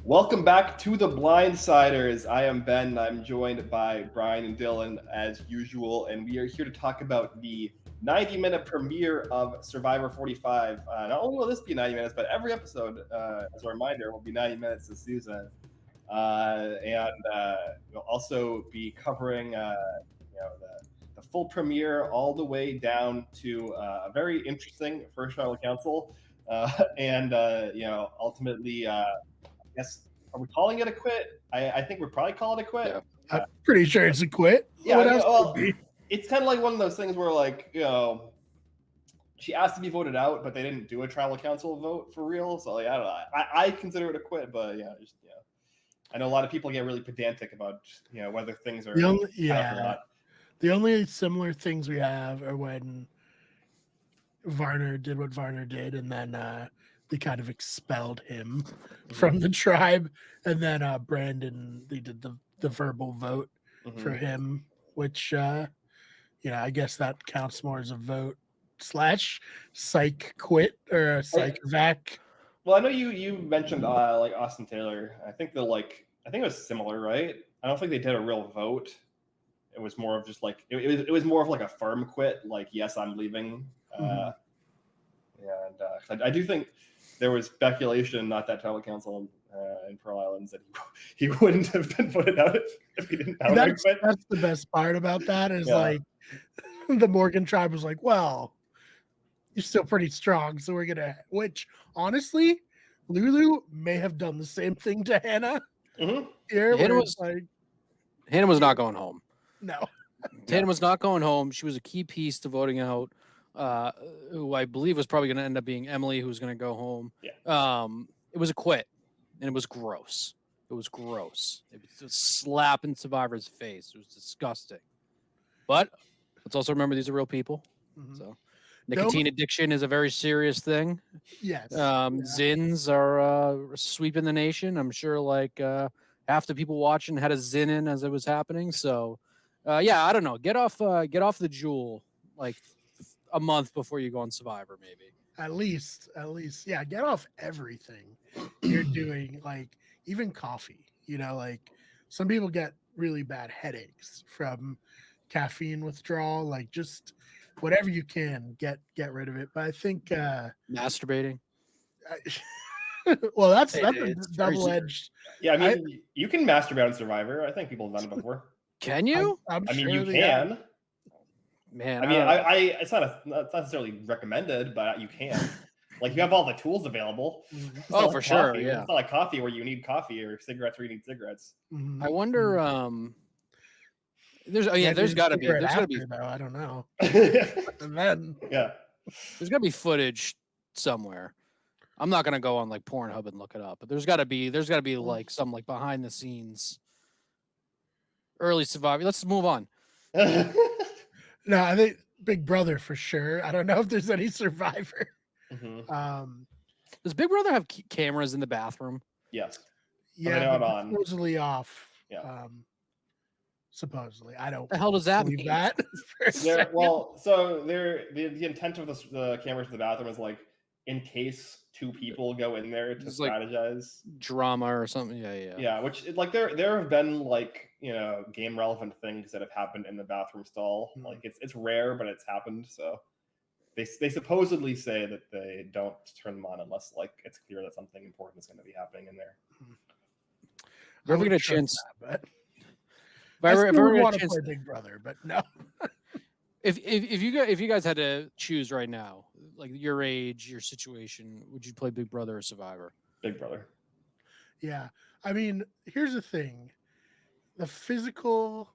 Welcome back to the Blindsiders. I am Ben. I'm joined by Brian and Dylan as usual, and we are here to talk about the 90-minute premiere of Survivor 45. Not only will this be 90 minutes, but every episode, as a reminder, will be 90 minutes this season. We'll also be covering, the full premiere all the way down to a very interesting first tribal council, ultimately. Yes, are we calling it a quit? I think we're probably calling it a quit. Yeah. I'm pretty sure it's a quit. Yeah, What else would be? it's kind of like one of those things where, she asked to be voted out, but they didn't do a tribal council vote for real. So, I don't know. I consider it a quit, but I know a lot of people get really pedantic about whether things are The only, or not. the only similar things we have are when Varner did what Varner did, and then they kind of expelled him from the tribe, and then Brandon, they did the verbal vote for him, which I guess that counts more as a vote / psych quit or a psych vac. Well, I know you mentioned like Austin Taylor. I think it was similar, right? I don't think they did a real vote. It was more of just like it was more of like a firm quit, like yes, I'm leaving. I do think there was speculation, not that tribal council in Pearl Islands, that he wouldn't have been voted out if he didn't have That's quit. the best part about that is like the Morgan tribe was like, well, you're still pretty strong, so we're gonna. Which honestly, Lulu may have done the same thing to Hannah. Here, Hannah was not going home. No, Hannah was not going home. She was a key piece to voting out. Who I believe was probably going to end up being Emily, who was going to go home. Yeah. It was a quit, and it was gross. It was gross. It was a slap in Survivor's face. It was disgusting. But let's also remember these are real people. So nicotine addiction is a very serious thing. Yes. Zins are sweeping the nation. I'm sure half the people watching had a Zin in as it was happening. So I don't know. Get off the Juul like a month before you go on Survivor, maybe. At least, yeah. Get off everything you're doing, like even coffee. Like some people get really bad headaches from caffeine withdrawal. Like just whatever you can, get rid of it. But I think masturbating. Well, that's a double-edged. Yeah, I mean, you can masturbate on Survivor. I think people have done it before. Can you? I'm sure you can. Are. Man, I mean, it's not necessarily recommended, but you can. Like you have all the tools available. Oh, for sure. Yeah, it's not like coffee where you need coffee or cigarettes where you need cigarettes. I wonder. There's got to be. Though, I don't know. And then there's got to be footage somewhere. I'm not gonna go on like Pornhub and look it up, but there's got to be like some like behind the scenes early Survivor. Let's move on. No, I think Big Brother for sure. I don't know if there's any Survivor. Does Big Brother have cameras in the bathroom? Yes. Yeah, supposedly off. Yeah. Supposedly, I don't. The hell does that mean? That the intent of the cameras in the bathroom is like in case two people go in there to strategize, like drama or something. Yeah. Which like there have been like game relevant things that have happened in the bathroom stall. Like it's rare, but it's happened. So they supposedly say that they don't turn them on unless like it's clear that something important is going to be happening in there. If I ever get a chance, if I ever want to play Big Brother, but no. If you guys had to choose right now, like your age, your situation, would you play Big Brother or Survivor? Big Brother. Yeah. I mean, here's the thing. The physical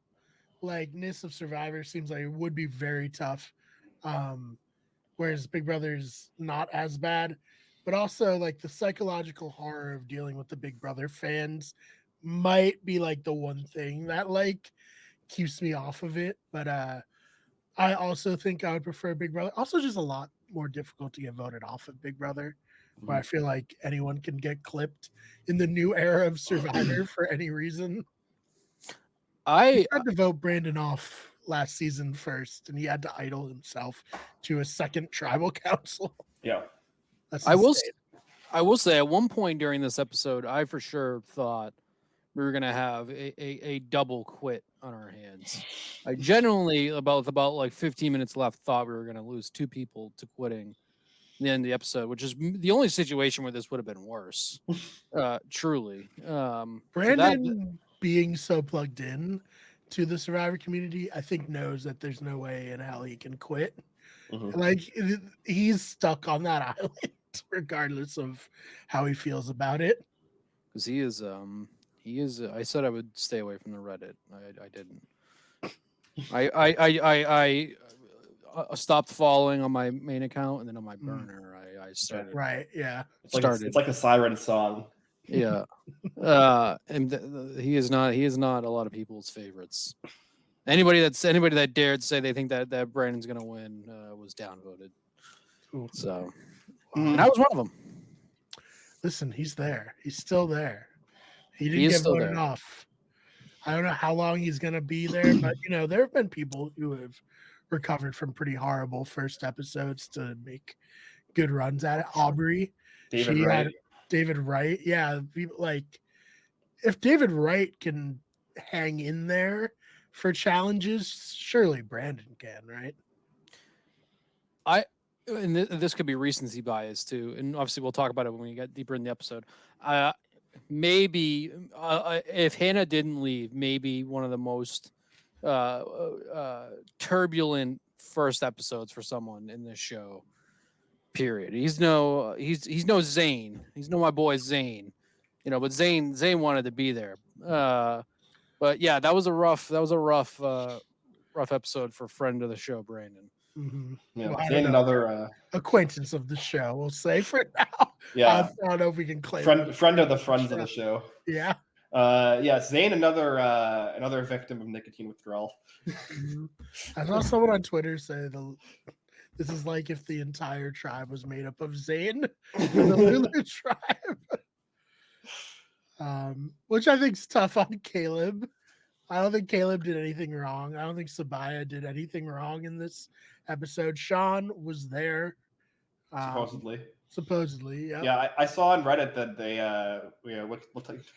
likeness of Survivor seems like it would be very tough. Whereas Big Brother's not as bad. But also like the psychological horror of dealing with the Big Brother fans might be like the one thing that like keeps me off of it. But I also think I would prefer Big Brother. Also, just a lot more difficult to get voted off of Big Brother, where I feel like anyone can get clipped in the new era of Survivor for any reason. I had to vote Brandon off last season first, and he had to idle himself to a second tribal council. Yeah, I will I will say, at one point during this episode, I for sure thought we were gonna have a double quit on our hands. I genuinely, about like 15 minutes left, thought we were gonna lose 2 people to quitting the end of the episode, which is the only situation where this would have been worse. Truly. So Brandon being so plugged in to the Survivor community, I think knows that there's no way in hell he can quit. Like he's stuck on that island regardless of how he feels about it. because he is. I said I would stay away from the Reddit. I didn't. I stopped following on my main account, and then on my burner, I started. Right. Yeah. It's like a siren song. Yeah. And he is not a lot of people's favorites. Anybody that dared say they think that Brandon's gonna win was downvoted. Ooh. So, and I was one of them. Listen, he's there. He's still there. He didn't get voted off. I don't know how long he's gonna be there, but there have been people who have recovered from pretty horrible first episodes to make good runs at it. Aubrey, David Wright. Yeah, like if David Wright can hang in there for challenges, surely Brandon can, right? And this could be recency bias too, and obviously we'll talk about it when we get deeper in the episode. Maybe if Hannah didn't leave, maybe one of the most turbulent first episodes for someone in this show. Period. He's no Zane. He's no my boy Zane. But Zane wanted to be there. But yeah, that was a rough episode for friend of the show, Brandon. Mm-hmm. Yeah, well, Zane another acquaintance of the show, we'll say for now. Yeah, I don't know if we can claim friend of the friends of the show. Yeah. Zane another victim of nicotine withdrawal. I saw someone on Twitter say this is like if the entire tribe was made up of Zane, the Lulu tribe. Which I think is tough on Caleb. I don't think Caleb did anything wrong. I don't think Sabaya did anything wrong in this episode. Sean was there. Supposedly, yeah. Yeah, I saw on Reddit that they we'll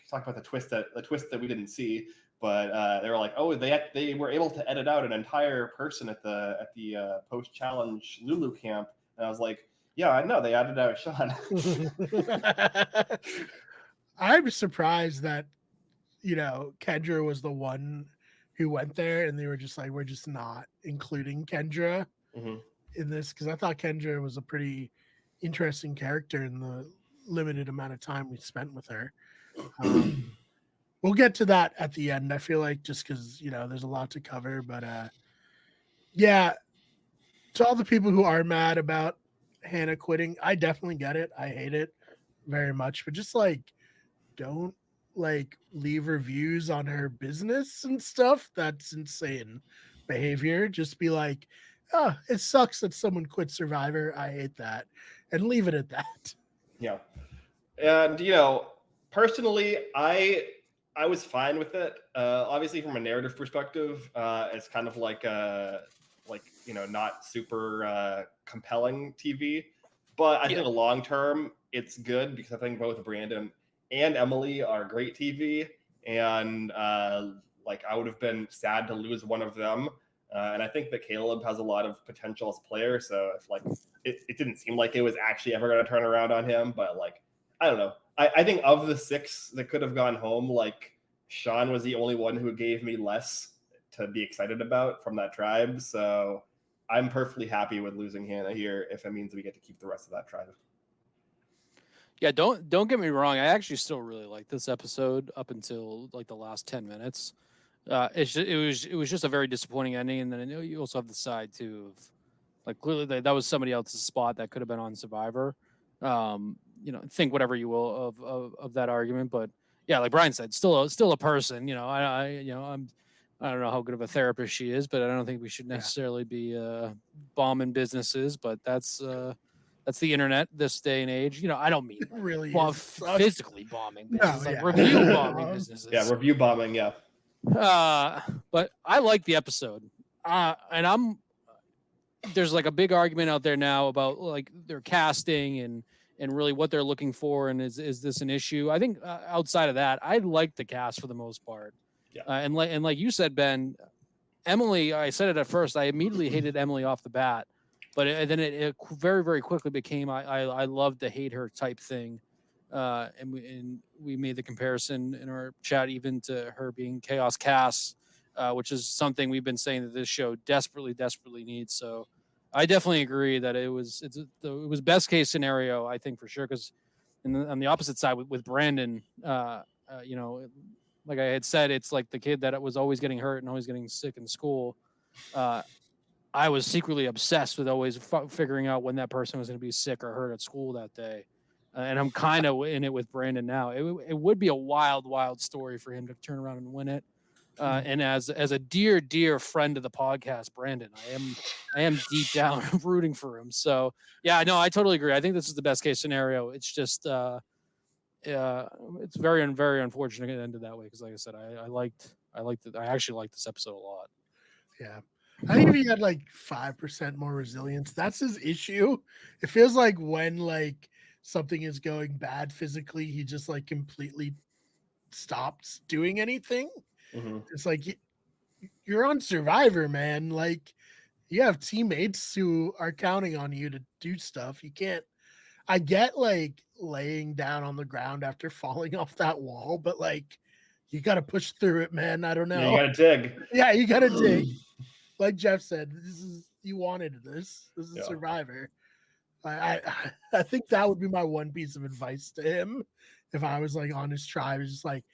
talk about the twist that we didn't see, but they were like, oh, they were able to edit out an entire person at the post challenge Lulu camp, and I was like, yeah, I know they edited out Sean. I'm surprised that Kendra was the one who went there, and they were just like, we're just not including Kendra in this, because I thought Kendra was a pretty interesting character in the limited amount of time we spent with her. We'll get to that at the end, I feel like, just because there's a lot to cover. But yeah, to all the people who are mad about Hannah quitting, I definitely get it. I hate it very much, but just don't leave reviews on her business and stuff. That's insane behavior. Just be like, oh, it sucks that someone quit Survivor. I hate that. And leave it at that. Yeah. And, personally, I was fine with it. Obviously, from a narrative perspective, it's kind of not super compelling TV. But I think long term, it's good because I think both Brandon and Emily are great TV. And I would have been sad to lose one of them. And I think that Caleb has a lot of potential as a player. So if it didn't seem like it was actually ever going to turn around on him, but I don't know. I think of the 6 that could have gone home, Sean was the only one who gave me less to be excited about from that tribe. So I'm perfectly happy with losing Hannah here if it means we get to keep the rest of that tribe. Yeah, don't get me wrong. I actually still really like this episode up until the last 10 minutes. It was just a very disappointing ending, and then you also have the side too of clearly that was somebody else's spot that could have been on Survivor. Think whatever you will of that argument, but yeah, like Brian said, still a person. I don't know how good of a therapist she is, but I don't think we should necessarily be bombing businesses. But that's the internet this day and age. I don't mean really physically bombing businesses, review bombing businesses. Yeah, review bombing. Yeah. But I like the episode. And there's a big argument out there now about their casting really what they're looking for, and is this an issue? I think outside of that, I like the cast for the most part. Yeah. And like you said, Ben, Emily, I said it at first, I immediately hated Emily off the bat, but then it very, very quickly became I love to hate her type thing. And we made the comparison in our chat even to her being Chaos Cass, which is something we've been saying that this show desperately, desperately needs. So I definitely agree that it was best case scenario, I think, for sure. Because on the opposite side with Brandon, you know, like I had said, it's like the kid that was always getting hurt and always getting sick in school. I was secretly obsessed with always figuring out when that person was going to be sick or hurt at school that day. And I'm kind of in it with Brandon now. It would be a wild, wild story for him to turn around and win it. And as a dear, dear friend of the podcast, Brandon, I am deep down rooting for him. So yeah, no, I totally agree. I think this is the best case scenario. It's just it's very, very unfortunate it ended that way. Because like I said, I actually liked this episode a lot. Yeah. I think if he had like 5% more resilience, that's his issue. It feels like when like something is going bad physically, he just like completely stops doing anything. Mm-hmm. It's like you're on Survivor, man. Like you have teammates who are counting on you to do stuff. You can't. I get like laying down on the ground after falling off that wall, but like you got to push through it, man. I don't know. Yeah, you gotta dig. Yeah, you got to dig. Like Jeff said, you wanted this. This is Survivor. I think that would be my one piece of advice to him if I was like on his tribe. It's just like,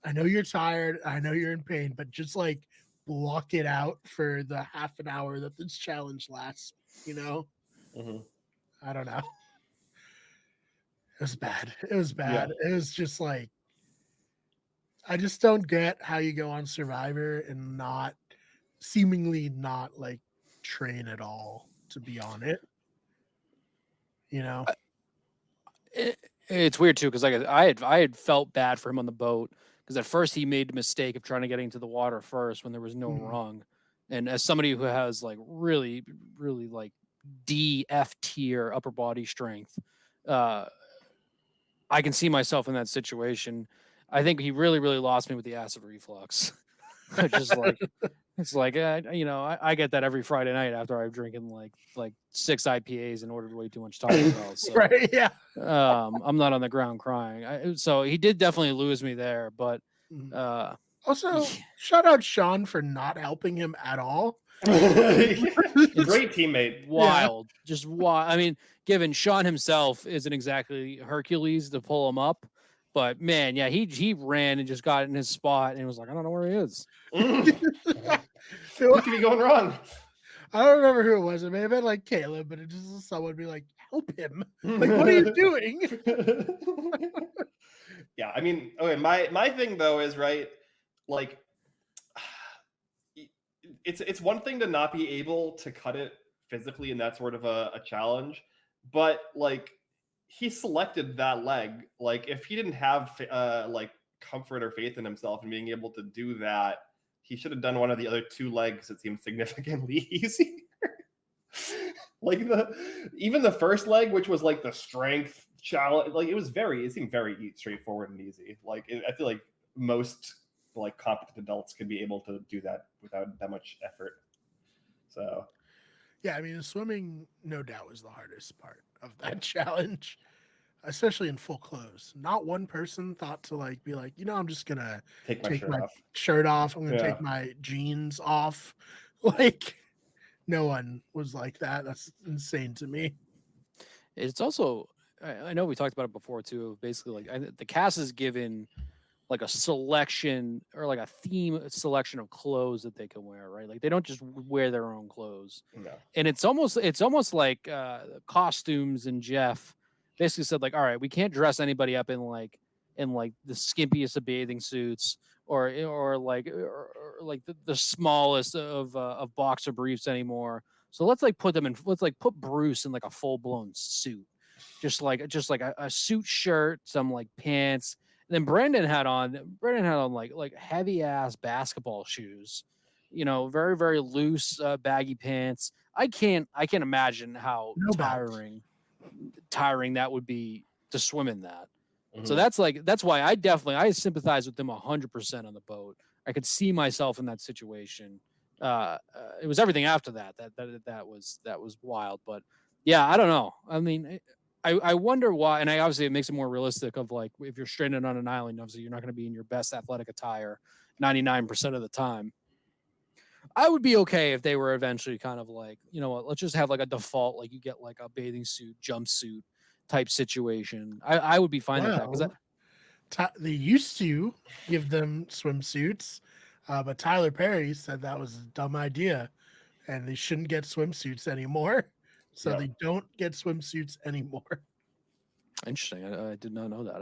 I know you're tired, I know you're in pain, but just like block it out for the half an hour that this challenge lasts. You know, I don't know. It was bad. It was bad. Yeah. It was just like, I just don't get how you go on Survivor and not seemingly not like train at all to be on it. You know, it's weird too because like I had felt bad for him on the boat because at first he made the mistake of trying to get into the water first when there was no rung, and as somebody who has like really like D-F tier upper body strength, I can see myself in that situation. I think he really lost me with the acid reflux. Just like it's like you know, I get that every Friday night after I've drinking like 6 IPAs and ordered way too much Taco Bell. So, right? Yeah. I'm not on the ground crying. So he did definitely lose me there, but also shout out Sean for not helping him at all. Great teammate. Wild, just wild. I mean, given Sean himself isn't exactly Hercules to pull him up. But man, yeah, he ran and just got in his spot and was like, I don't know where he is. What could be going wrong? I don't remember who it was. It may have been like Caleb, but it just someone be like, help him. Like, what are you doing? Yeah, I mean, okay, my thing though is right, like it's one thing to not be able to cut it physically, and that's sort of a challenge, but like he selected that leg. Like if he didn't have like comfort or faith in himself and being able to do that, he should have done one of the other 2 legs that seemed significantly easier. Like even the first leg, which was like the strength challenge, like it seemed very straightforward and easy. Like I feel like most like competent adults could be able to do that without that much effort. So yeah, I mean, the swimming no doubt was the hardest part of that challenge, especially in full clothes. Not one person thought to like be like, you know, I'm just gonna take my shirt off. I'm gonna take my jeans off. Like no one was like that. That's insane to me. It's also, I know we talked about it before too. Basically, like the cast is given like a selection or like a theme selection of clothes that they can wear, right? Like they don't just wear their own clothes. No. And it's almost like costumes and Jeff basically said like, all right, we can't dress anybody up in like the skimpiest of bathing suits or like the smallest of boxer briefs anymore. So let's put Bruce in like a full blown suit, just like a suit shirt, some like pants. And then Brandon had on like heavy ass basketball shoes, you know, very, very loose baggy pants. I can't imagine how tiring tiring that would be to swim in that. So Mhm. that's why I sympathize with them 100% on the boat. I could see myself in that situation. It was everything after that was wild. But yeah, I don't know. I mean, I wonder why, and obviously it makes it more realistic of like if you're stranded on an island, obviously you're not going to be in your best athletic attire 99% of the time. I would be okay if they were eventually kind of like, you know what, let's just have like a default, like you get like a bathing suit, jumpsuit type situation. I would be fine with that because Well, they used to give them swimsuits, but Tyler Perry said that was a dumb idea and they shouldn't get swimsuits anymore. So Yeah. they don't get swimsuits anymore. interesting. I did not know that.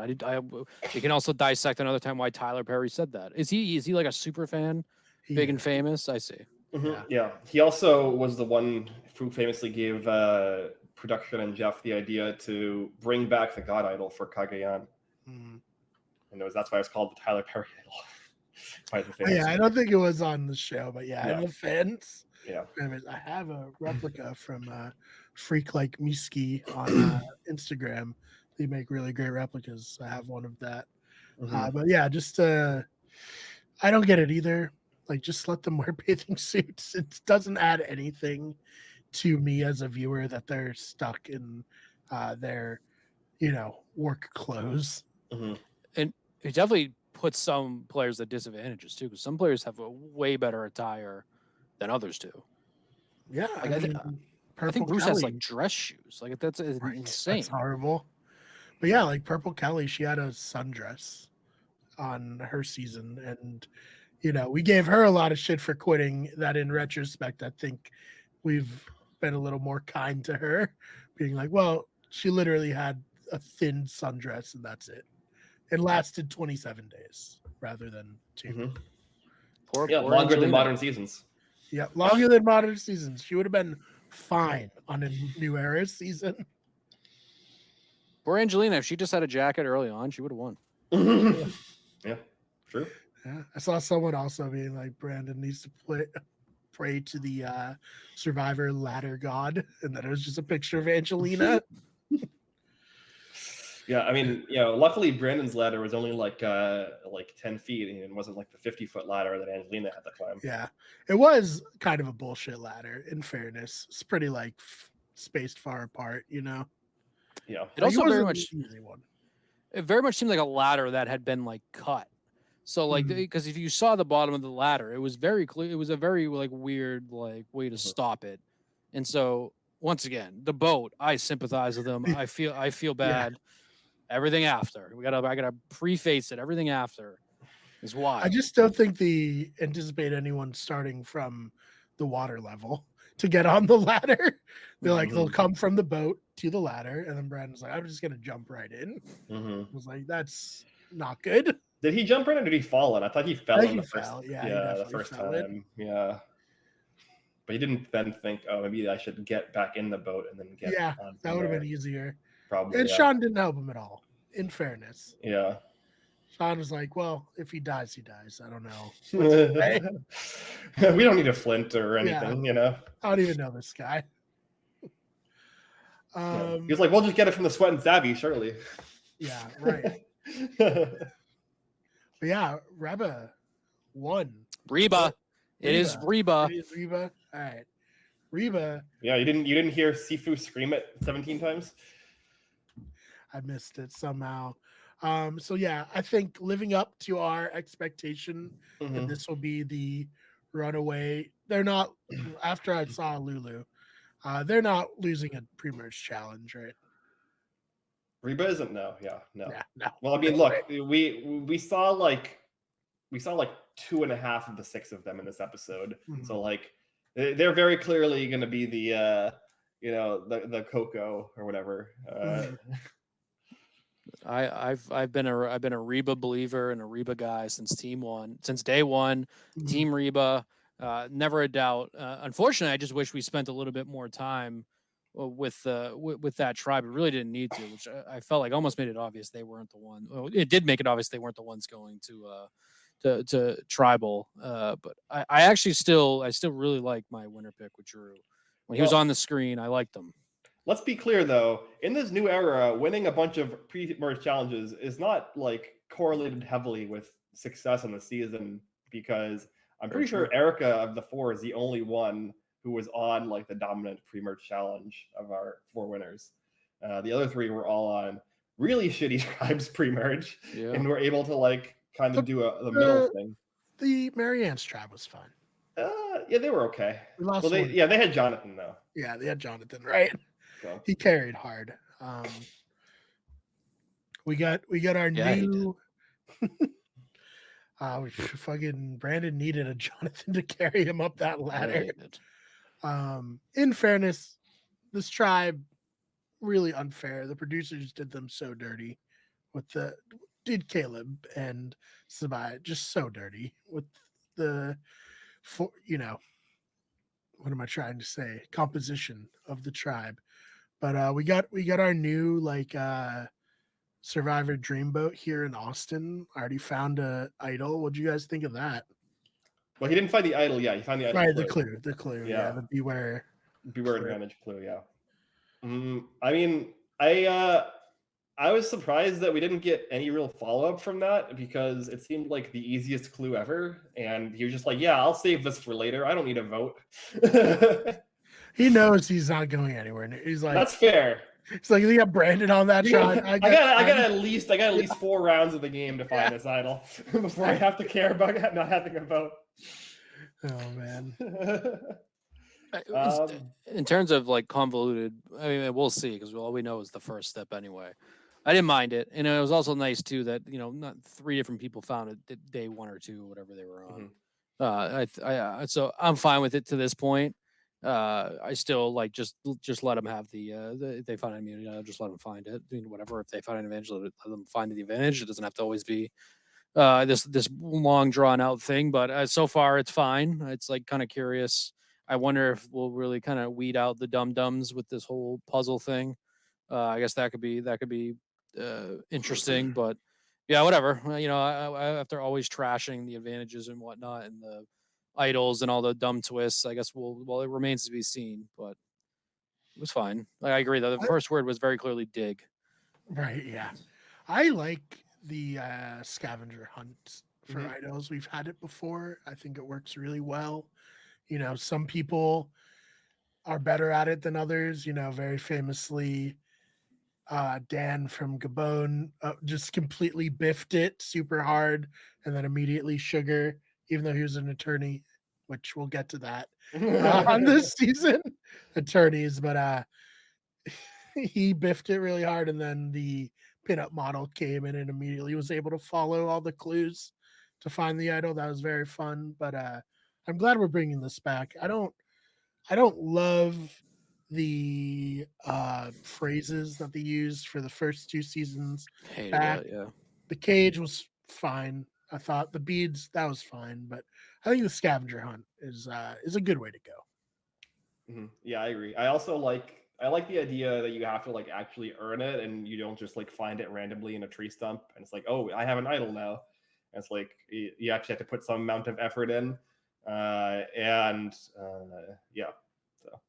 We can also dissect another time why Tyler Perry said that. Is he like a super fan, big and famous? I see. Yeah. He also was the one who famously gave production and Jeff the idea to bring back the God Idol for Cagayan. Mm. And that's why it's called the Tyler Perry Idol. By the Oh, fans. yeah, I don't think it was on the show, but yeah, I know fans. Yeah. I have a replica from Freak Like Miski on Instagram. They make really great replicas. I have one of that. But yeah, just I don't get it either. Like, just let them wear bathing suits. It doesn't add anything to me as a viewer that they're stuck in their, work clothes. And it definitely puts some players at disadvantages too, because some players have a way better attire than others do. Yeah, like, I think Bruce has like dress shoes. Like that's insane. That's horrible. But yeah, like Purple Kelly, she had a sundress on her season, and we gave her a lot of shit for quitting. That in retrospect, I think we've been a little more kind to her, being like, well, she literally had a thin sundress and that's it. It lasted 27 days rather than 2. Poor longer Angelina. than modern seasons. Yeah, longer than modern seasons. She would have been fine on a New Era season. Poor Angelina. If she just had a jacket early on, she would have won. Yeah, true. Yeah, I saw someone also being like, Brandon needs to pray to the Survivor ladder god, and then it was just a picture of Angelina. Yeah, I mean, luckily Brandon's ladder was only like 10 feet, and it wasn't like the 50-foot ladder that Angelina had to climb. Yeah, it was kind of a bullshit ladder. In fairness, it's pretty like spaced far apart, Yeah, it also very much seemed like a ladder that had been like cut. So like, because if you saw the bottom of the ladder, it was very clear. It was a very like weird like way to stop it. And so once again, the boat, I sympathize with them. I feel bad. Yeah. Everything after I gotta preface it. Everything after is wild. I just don't think they anticipate anyone starting from the water level to get on the ladder. They're like, they'll come from the boat to the ladder, and then Brandon's like, I'm just gonna jump right in. I was like, that's not good. Did he jump in or did he fall in? I thought he fell in the first. Yeah, the first time. Yeah. But he didn't then think, oh, maybe I should get back in the boat and then get. Yeah, that would have been easier. Probably. And Sean didn't help him at all. In fairness. Yeah. Sean was like, well, if he dies, he dies. I don't know. We don't need a flint or anything, I don't even know this guy. He was like, we'll just get it from the Sweat and Savvy, surely. Yeah, right. But yeah, Reba won. Reba. It is Reba. It is Reba. All right. Reba. Yeah, you didn't hear Sifu scream it 17 times? I missed it somehow. So yeah, I think living up to our expectation that this will be the runaway. They're not, after I saw Lulu, they're not losing a pre-merge challenge, right? Reba isn't. No. Well, I mean, look, we saw like 2.5 of the 6 of them in this episode. So like they're very clearly going to be the the Coco or whatever. I've been a Reba believer and a Reba guy since day one. Team Reba, never a doubt. Unfortunately, I just wish we spent a little bit more time with that tribe. It really didn't need to, which I felt like almost made it obvious they weren't the one. Well, it did make it obvious they weren't the ones going to tribal. But I actually still really like my winner pick with Drew. When he was on the screen, I liked him. Let's be clear though, in this new era, winning a bunch of pre-merge challenges is not like correlated heavily with success in the season, because I'm Very pretty sure true. Erica of the 4 is the only one who was on like the dominant pre-merge challenge of our 4 winners. The other 3 were all on really shitty tribes pre-merge, Yeah. and were able to like kind of do the middle thing. The Marianne's tribe was fun. Yeah, they were okay. We lost Well, one. they had Jonathan though. Yeah, they had Jonathan, right? So. He carried hard. We got our Yeah, he new. We fucking Brandon needed a Jonathan to carry him up that Yeah, ladder. he did. In fairness, this tribe really unfair. The producers did them so dirty with did Caleb and Sabai just so dirty with the what am I trying to say? Composition of the tribe. But we got our new like Survivor Dreamboat here in Austin. I already found a idol. What'd you guys think of that? Well, he didn't find the idol. Yeah, he found the idol. Right, clue. the clue. Yeah. Yeah, the beware clue. Advantage clue. Yeah. I mean, I was surprised that we didn't get any real follow up from that, because it seemed like the easiest clue ever, and he was just like, "Yeah, I'll save this for later. I don't need a vote." He knows he's not going anywhere. He's like, "That's fair." It's like, you got Brandon on that shot. I got at least 4 rounds of the game to find this idol before I have to care about not having a vote. Oh man. In terms of like convoluted, I mean, we'll see, because all we know is the first step anyway. I didn't mind it, and it was also nice too that not 3 different people found it day 1 or 2, whatever they were on. So I'm fine with it to this point. I still like just let them have if they find an immunity, I'll just let them find it. Whatever, if they find an advantage, let them find the advantage. It doesn't have to always be this long drawn out thing, but so far it's fine. It's like kind of curious. I wonder if we'll really kind of weed out the dum-dums with this whole puzzle thing. I guess that could be interesting, but yeah, whatever. I after always trashing the advantages and whatnot and the idols and all the dumb twists, I guess it remains to be seen, but it was fine. I agree though. The first word was very clearly dig. Right, yeah. I like the scavenger hunt for idols. We've had it before. I think it works really well. Some people are better at it than others. Very famously, Dan from Gabon just completely biffed it super hard and then immediately sugar, even though he was an attorney, which we'll get to that on this season. Attorneys, but he biffed it really hard, and then the pinup model came in and immediately was able to follow all the clues to find the idol. That was very fun, but I'm glad we're bringing this back. I don't love the phrases that they used for the first 2 seasons. Hated back. that, yeah. The cage was fine. I thought the beads, that was fine, but I think the scavenger hunt is a good way to go. Yeah, I agree. I also like the idea that you have to like actually earn it, and you don't just like find it randomly in a tree stump and it's like, oh, I have an idol now. And it's like you actually have to put some amount of effort in, yeah. So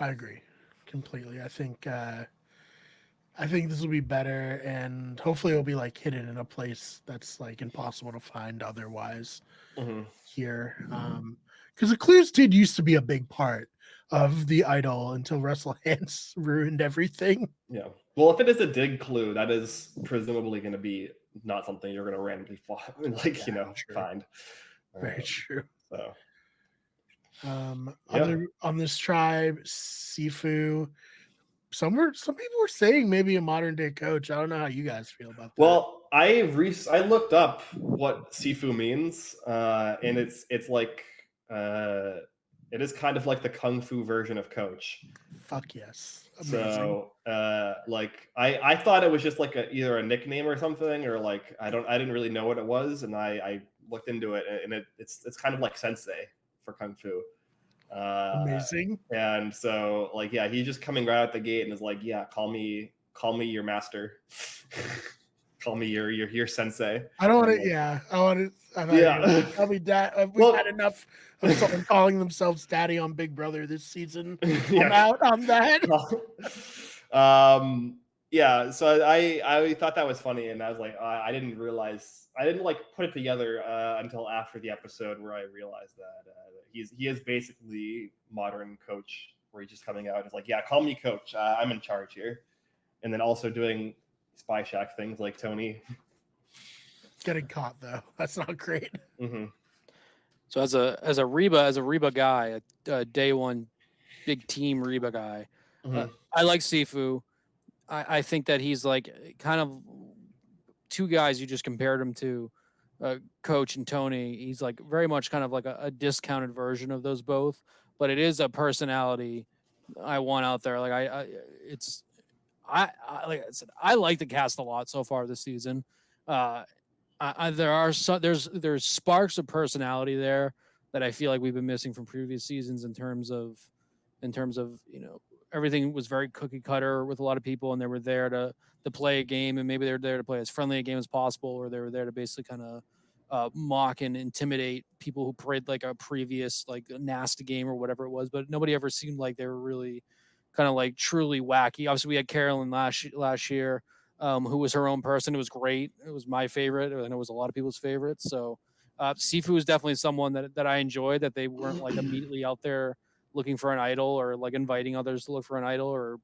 I agree completely. I think this will be better, and hopefully it'll be like hidden in a place that's like impossible to find otherwise here. Because the clues used to be a big part of the idol until Russell Hance ruined everything. Yeah. Well, if it is a dig clue, that is presumably going to be not something you're going to randomly find. Very true. So, on this tribe, Sifu. Some people were saying maybe a modern day coach. I don't know how you guys feel about that. Well, I looked up what Sifu means, and it's like it is kind of like the kung fu version of coach. Fuck yes. Amazing. So I thought it was just like either a nickname or something, or like I didn't really know what it was, and I looked into it, and it's kind of like sensei for kung fu. Amazing. And so like, yeah, he's just coming right out the gate and is like, yeah, call me your master. call me your sensei. I don't want to. Yeah, I want to. Yeah. I'll be dad. We've had enough of someone calling themselves daddy on Big Brother this season. Yeah. I'm out on that. Yeah. So I thought that was funny, and I was like, I didn't like put it together until after the episode where I realized that he is basically modern coach, where he's just coming out. It's like, yeah, call me coach. I'm in charge here, and then also doing Spy Shack things like Tony. Getting caught though, that's not great. Mm-hmm. So as a Reba guy, a day one big team Reba guy, I like Sifu. I think that he's like kind of two guys you just compared him to, Coach and Tony. He's like very much kind of like a discounted version of those both, but it is a personality I want out there. Like I like I said, I like the cast a lot so far this season. There's sparks of personality there that I feel like we've been missing from previous seasons in terms of everything was very cookie cutter with a lot of people, and they were there to play a game, and maybe they're there to play as friendly a game as possible, or they were there to basically kind of mock and intimidate people who played like a previous like nasty game or whatever it was. But nobody ever seemed like they were really kind of like truly wacky. Obviously, we had Carolyn last year, who was her own person. It was great. It was my favorite, and it was a lot of people's favorites. So Sifu is definitely someone that I enjoyed, that they weren't like immediately out there looking for an idol or like inviting others to look for an idol, or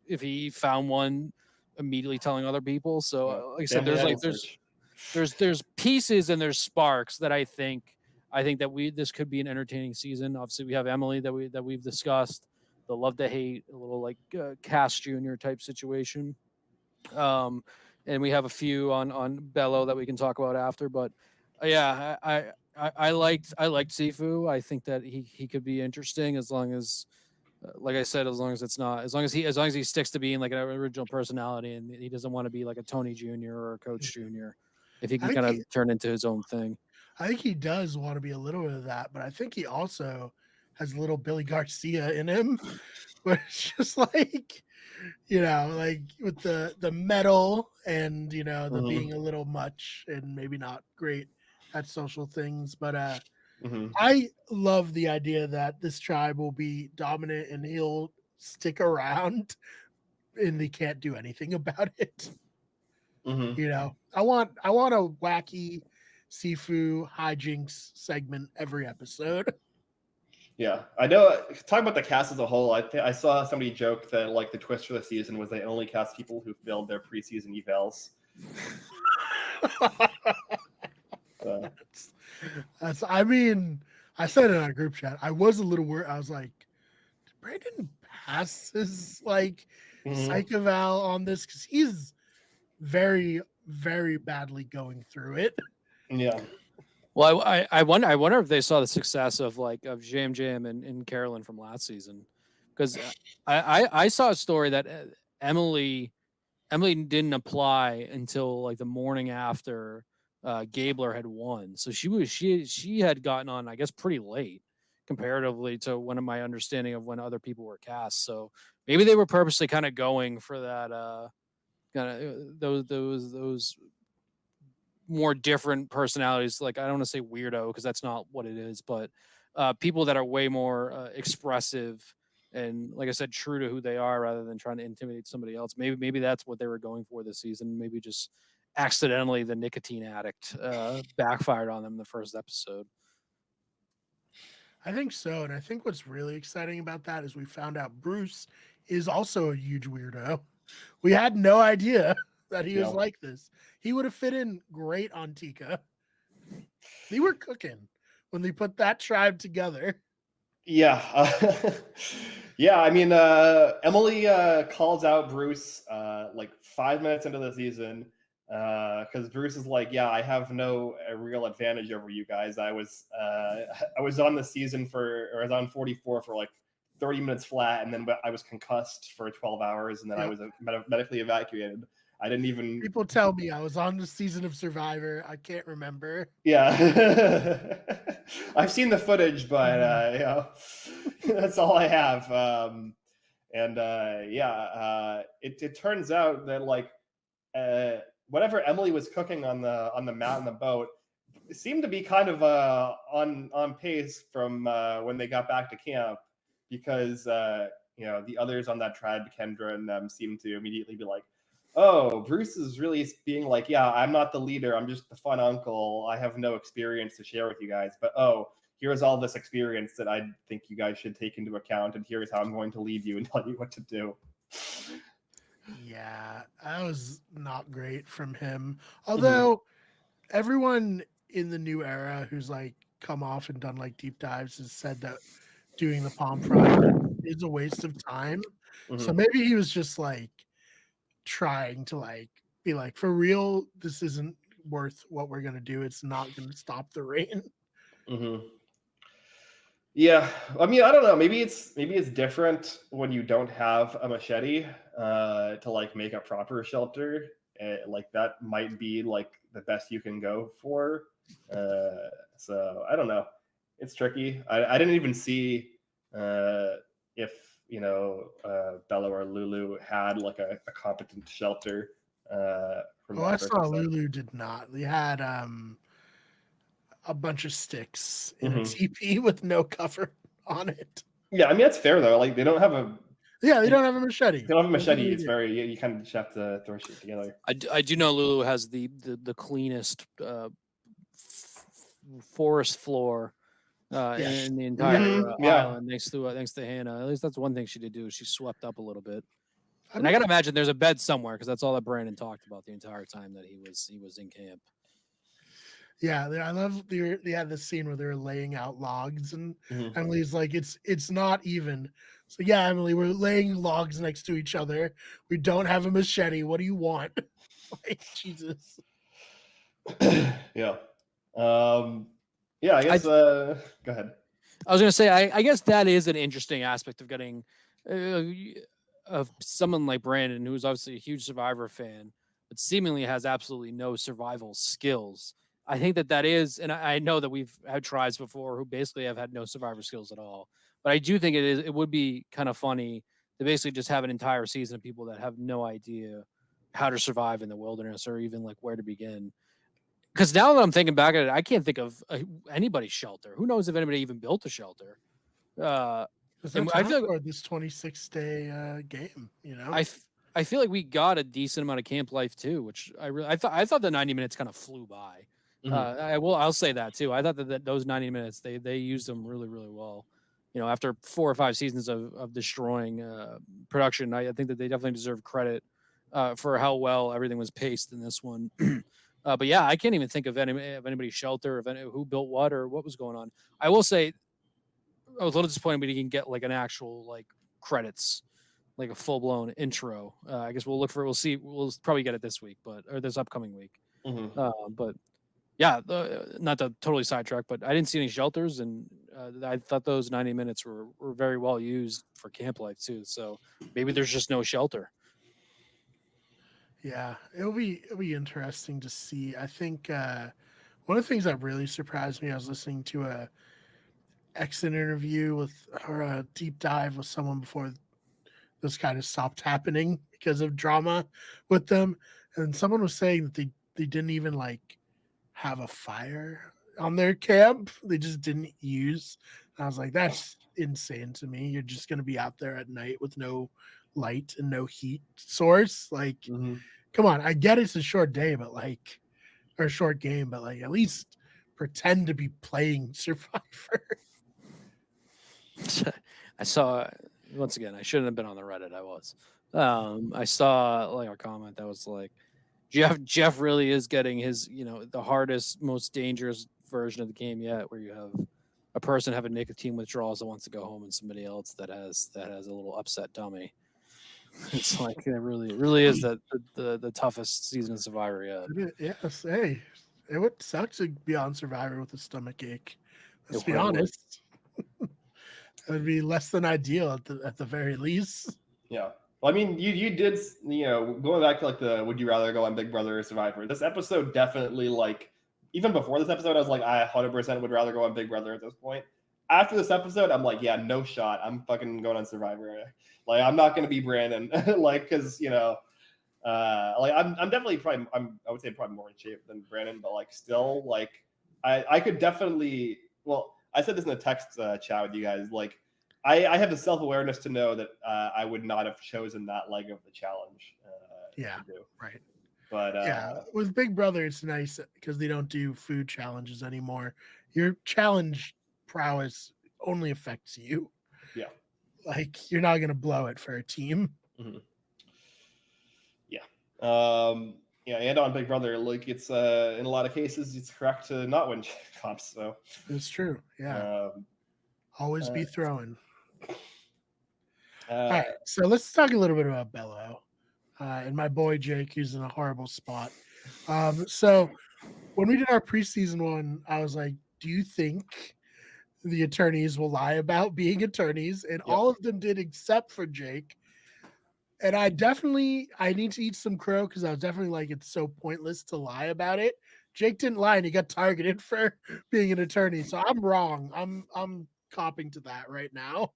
if he found one, immediately telling other people. So like I said, there's pieces and there's sparks that I think that this could be an entertaining season. Obviously, we have Emily that we've discussed, the love to hate, a little like Cass Jr. type situation. And we have a few on Bello that we can talk about after. But yeah, I liked Sifu. I think that he could be interesting as long as, like I said, as long as he sticks to being like an original personality, and he doesn't want to be like a Tony Jr. or a Coach Jr. If he can kind of turn into his own thing. I think he does want to be a little bit of that, but I think he also has a little Billy Garcia in him, where it's just like, like with the metal and the being a little much and maybe not great at social things. But I love the idea that this tribe will be dominant and he'll stick around and he can't do anything about it. I want a wacky Sifu hijinks segment every episode. Yeah, I know. Talking about the cast as a whole, I saw somebody joke that like the twist for the season was they only cast people who failed their preseason evals. That's. I mean, I said it on a group chat. I was a little worried. I was like, did Brandon pass his like psych eval on this? Because he's very, very badly going through it. Yeah. Well, I wonder if they saw the success of Jam Jam and Carolyn from last season, because I saw a story that Emily didn't apply until like the morning after Gabler had won, so she had gotten on, I guess, pretty late comparatively to one of my understanding of when other people were cast. So maybe they were purposely kind of going for that kind of those more different personalities. Like, I don't want to say weirdo because that's not what it is, but people that are way more expressive and, like I said, true to who they are rather than trying to intimidate somebody else. Maybe that's what they were going for this season. Maybe just accidentally the nicotine addict backfired on them the first episode. I think so. And I think what's really exciting about that is we found out Bruce is also a huge weirdo. We had no idea that he was like this. He would have fit in great on Tika. They were cooking when they put that tribe together. Yeah. Yeah, I mean, Emily calls out Bruce like 5 minutes into the season because Bruce is like, yeah, I have no real advantage over you guys. I was on the season I was on 44 for like 30 minutes flat, and then I was concussed for 12 hours, and then I was medically evacuated. I didn't even. People tell me I was on the season of Survivor. I can't remember. Yeah, I've seen the footage, but that's all I have. It turns out that whatever Emily was cooking on the mat in the boat seemed to be kind of on pace from when they got back to camp, because the others on that tribe, Kendra and them, seemed to immediately be like, oh, Bruce is really being like, yeah, I'm not the leader, I'm just the fun uncle, I have no experience to share with you guys, but here's all this experience that I think you guys should take into account, and here's how I'm going to lead you and tell you what to do. Yeah, that was not great from him. Although everyone in the new era who's like come off and done like deep dives has said that doing the palm front is a waste of time. So maybe he was just like trying to like be like, for real, this isn't worth what we're gonna do. It's not gonna stop the rain. Yeah, I mean, I don't know. Maybe it's different when you don't have a machete to like make a proper shelter. Like that might be like the best you can go for. So I don't know. It's tricky. I didn't even see if Bella or Lulu had like a competent shelter. From I saw Lulu did not. They had a bunch of sticks in a teepee with no cover on it. Yeah, I mean that's fair though. Like they don't have a they don't have a machete. They don't have a machete. It's very you kind of just have to throw shit together. I do know Lulu has the cleanest forest floor in the entire island, thanks to Hannah. At least that's one thing she did do. She swept up a little bit. And I gotta imagine there's a bed somewhere, because that's all that Brandon talked about the entire time that he was in camp. Yeah, I love they had this scene where they were laying out logs, and Emily's like, it's not even. So yeah, Emily, we're laying logs next to each other. We don't have a machete. What do you want? Like, Jesus. Yeah. I guess go ahead. I was gonna say, I guess that is an interesting aspect of getting of someone like Brandon, who's obviously a huge Survivor fan, but seemingly has absolutely no survival skills. I think that is, and I know that we've had tribes before who basically have had no Survivor skills at all. But I do think it would be kind of funny to basically just have an entire season of people that have no idea how to survive in the wilderness, or even like where to begin. Because now that I'm thinking back at it, I can't think of anybody's shelter. Who knows if anybody even built a shelter? I feel like this 26-day game, I feel like we got a decent amount of camp life too, which I thought the 90 minutes kind of flew by. I'll say that too. I thought that those 90 minutes they used them really, really well. After 4 or 5 seasons of destroying production, I think that they definitely deserve credit for how well everything was paced in this one. But yeah, I can't even think of anybody's shelter, who built what or what was going on. I will say, I was a little disappointed we didn't get like an actual like credits, like a full blown intro. I guess we'll look for it. We'll see. We'll probably get it this week, or this upcoming week. But yeah, not to totally sidetrack, but I didn't see any shelters, and I thought those 90 minutes were very well used for camp life too. So maybe there's just no shelter. Yeah, it'll be interesting to see. I think one of the things that really surprised me, I was listening to a exit interview or a deep dive with someone before this kind of stopped happening because of drama with them, and someone was saying that they didn't even like have a fire on their camp. They just didn't use. And I was like, that's insane to me. You're just going to be out there at night with no light and no heat source. Like, come on. I get it's a short day, but like, or a short game, but like, at least pretend to be playing Survivor. I saw, once again, I shouldn't have been on the Reddit. I was. I saw like a comment that was like, Jeff really is getting his, the hardest, most dangerous version of the game yet, where you have a person having nicotine withdrawals that wants to go home, and somebody else that has a little upset tummy. It's like it really is the toughest season of Survivor yet. Yes, hey, it would suck to be on Survivor with a stomach ache. Let's be honest. It would be less than ideal at the very least. Yeah. Well, I mean, you did, going back to like the would you rather go on Big Brother or Survivor, this episode definitely, like, even before this episode, I was like, I 100% would rather go on Big Brother at this point. After this episode, I'm like, yeah, no shot. I'm fucking going on Survivor. Like, I'm not going to be Brandon. Like, because, Like I'm definitely probably I would say probably more in shape than Brandon, but like still like I could definitely. Well, I said this in the text chat with you guys. Like I have the self awareness to know that I would not have chosen that leg of the challenge. Yeah, to do. right. But Yeah, with Big Brother, it's nice because they don't do food challenges anymore. Your challenge prowess only affects you. Yeah. Like you're not gonna blow it for a team. Mm-hmm. Yeah. Yeah, and on Big Brother, like it's in a lot of cases it's correct to not win comps. So It's true. Yeah. Always be throwing. All right, so let's talk a little bit about Bello and my boy Jake, who's in a horrible spot. So when we did our preseason one, I was like, "Do you think the attorneys will lie about being attorneys?" And all of them did, except for Jake. And I need to eat some crow because I was definitely like, it's so pointless to lie about it. Jake didn't lie and he got targeted for being an attorney. So I'm wrong. I'm copping to that right now.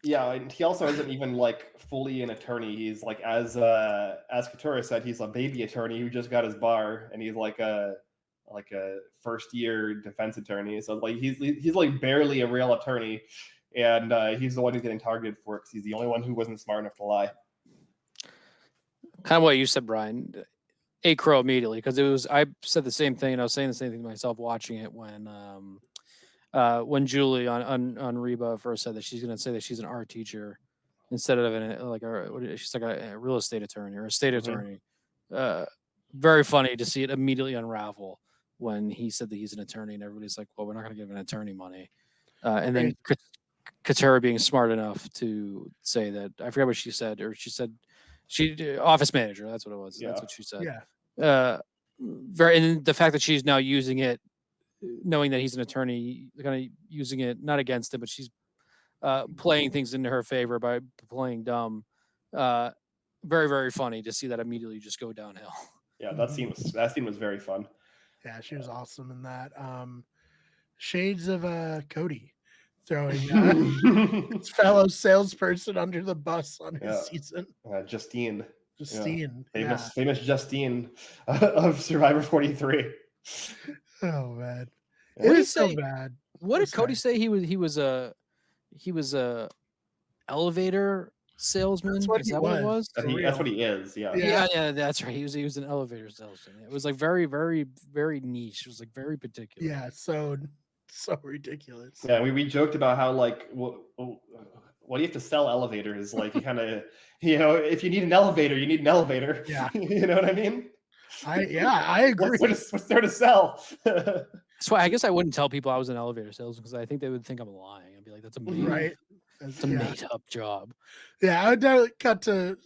Yeah, and he also isn't even like fully an attorney. He's like as Katura said, he's a baby attorney who just got his bar, and he's like a first year defense attorney. So like he's like barely a real attorney, and he's the one who's getting targeted for it because he's the only one who wasn't smart enough to lie. Kind of what you said, Brian. A crow immediately because I said the same thing and I was saying the same thing to myself watching it when Julie on Reba first said that she's going to say that she's an art teacher instead of she's like a real estate attorney or a state attorney. Very funny to see it immediately unravel when he said that he's an attorney and everybody's like, well, we're not going to give an attorney money. And then Katura being smart enough to say that, I forget what she said, or she said office manager. That's what it was. Yeah. That's what she said. Yeah. And the fact that she's now using it, knowing that he's an attorney, kind of using it not against him, but she's playing things into her favor by playing dumb. Very, very funny to see that immediately just go downhill. Yeah, that scene was very fun. Yeah, she was awesome in that. Shades of Cody throwing his fellow salesperson under the bus on his season. Justine. Famous Justine of Survivor 43. Oh man, it is so bad. What did Cody say? He was a elevator salesman. That's what what it was? That's what he is. Yeah. Yeah. That's right. He was an elevator salesman. It was like very, very, very niche. It was like very particular. Yeah. So ridiculous. Yeah. We joked about how like what do you have to sell elevators? Like you kind of if you need an elevator, you need an elevator. Yeah. You know what I mean? I agree. What's there to sell? That's why I guess I wouldn't tell people I was an elevator salesman because I think they would think I'm lying. I'd be like, that's a made up job. Yeah, I would definitely cut to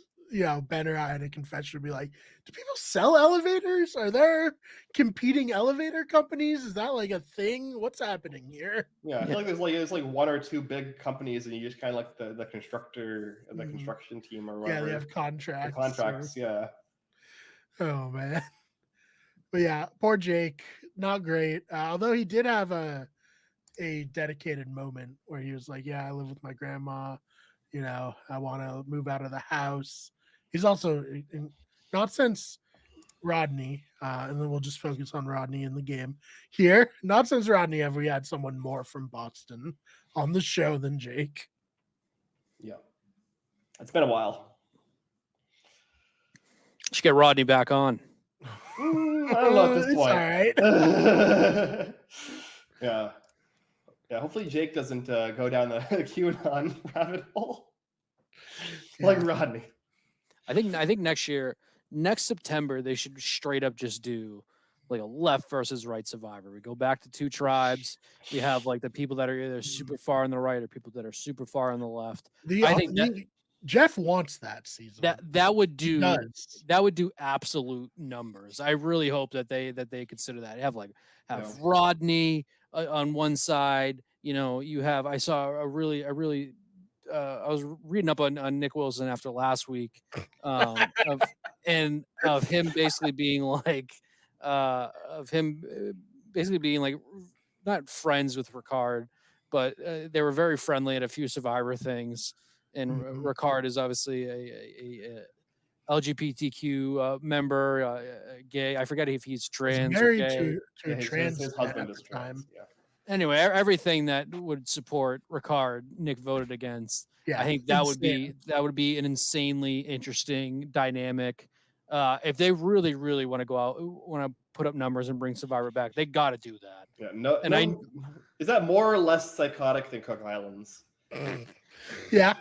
Ben or I in a confession and be like, do people sell elevators? Are there competing elevator companies? Is that like a thing? What's happening here? Yeah, I feel like there's like one or two big companies and you just kind of like the constructor, the construction team or whatever. Yeah, they have contracts. The contracts, yeah. Oh man. But yeah, poor Jake, not great. Although he did have a dedicated moment where he was like, yeah, I live with my grandma, I want to move out of the house. He's also not since Rodney, and then we'll just focus on Rodney in the game here. Not since Rodney have we had someone more from Boston on the show than Jake. Yeah. It's been a while. Should get Rodney back on. I don't know at this point. All right. Yeah. Hopefully Jake doesn't go down the QAnon rabbit hole like Rodney. I think next September, they should straight up just do like a left versus right Survivor. We go back to two tribes. We have like the people that are either super far on the right or people that are super far on the left. I think Jeff wants that season. That would do absolute numbers. I really hope that they consider that. Have Rodney on one side. You have. I saw I was reading up on Nick Wilson after last week, of him basically being like, not friends with Ricard, but they were very friendly at a few Survivor things. and Mhm. Ricard is obviously a LGBTQ member, gay. I forget if he's Was trans or married gay. to Yeah, a trans his at husband the is time. trans. Yeah. Anyway, everything that would support Ricard, Nick voted against. Yeah, I think that would insane. be an insanely interesting dynamic. If they really, really want to go out, want to put up numbers and bring Survivor back, they got to do that. Yeah. No. And No. Is that more or less psychotic than Cook Islands? Yeah,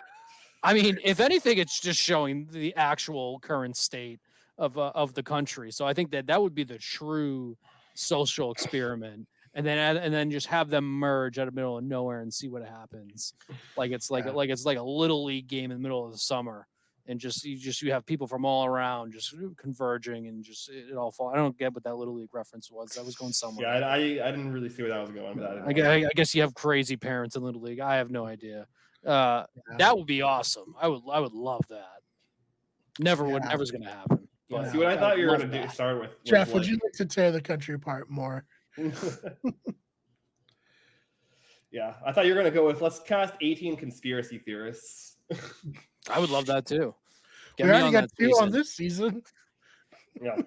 I mean, if anything, it's just showing the actual current state of the country. So I think that would be the true social experiment, and then just have them merge out of the middle of nowhere and see what happens. Like it's like Yeah. it's like a little league game in the middle of the summer, and you have people from all around just converging and just it all fall. I don't get what that little league reference was. I was going somewhere. Yeah, I didn't really see where that was going, but I guess you have crazy parents in little league. I have no idea. That would be awesome. I would love that. Never's gonna happen. But See, what I thought you were love going to that. start with, Jeff, would you like to tear the country apart more? Yeah, I thought you were going to go with let's cast 18 conspiracy theorists. I would love that too. We already got two on this season. Yeah.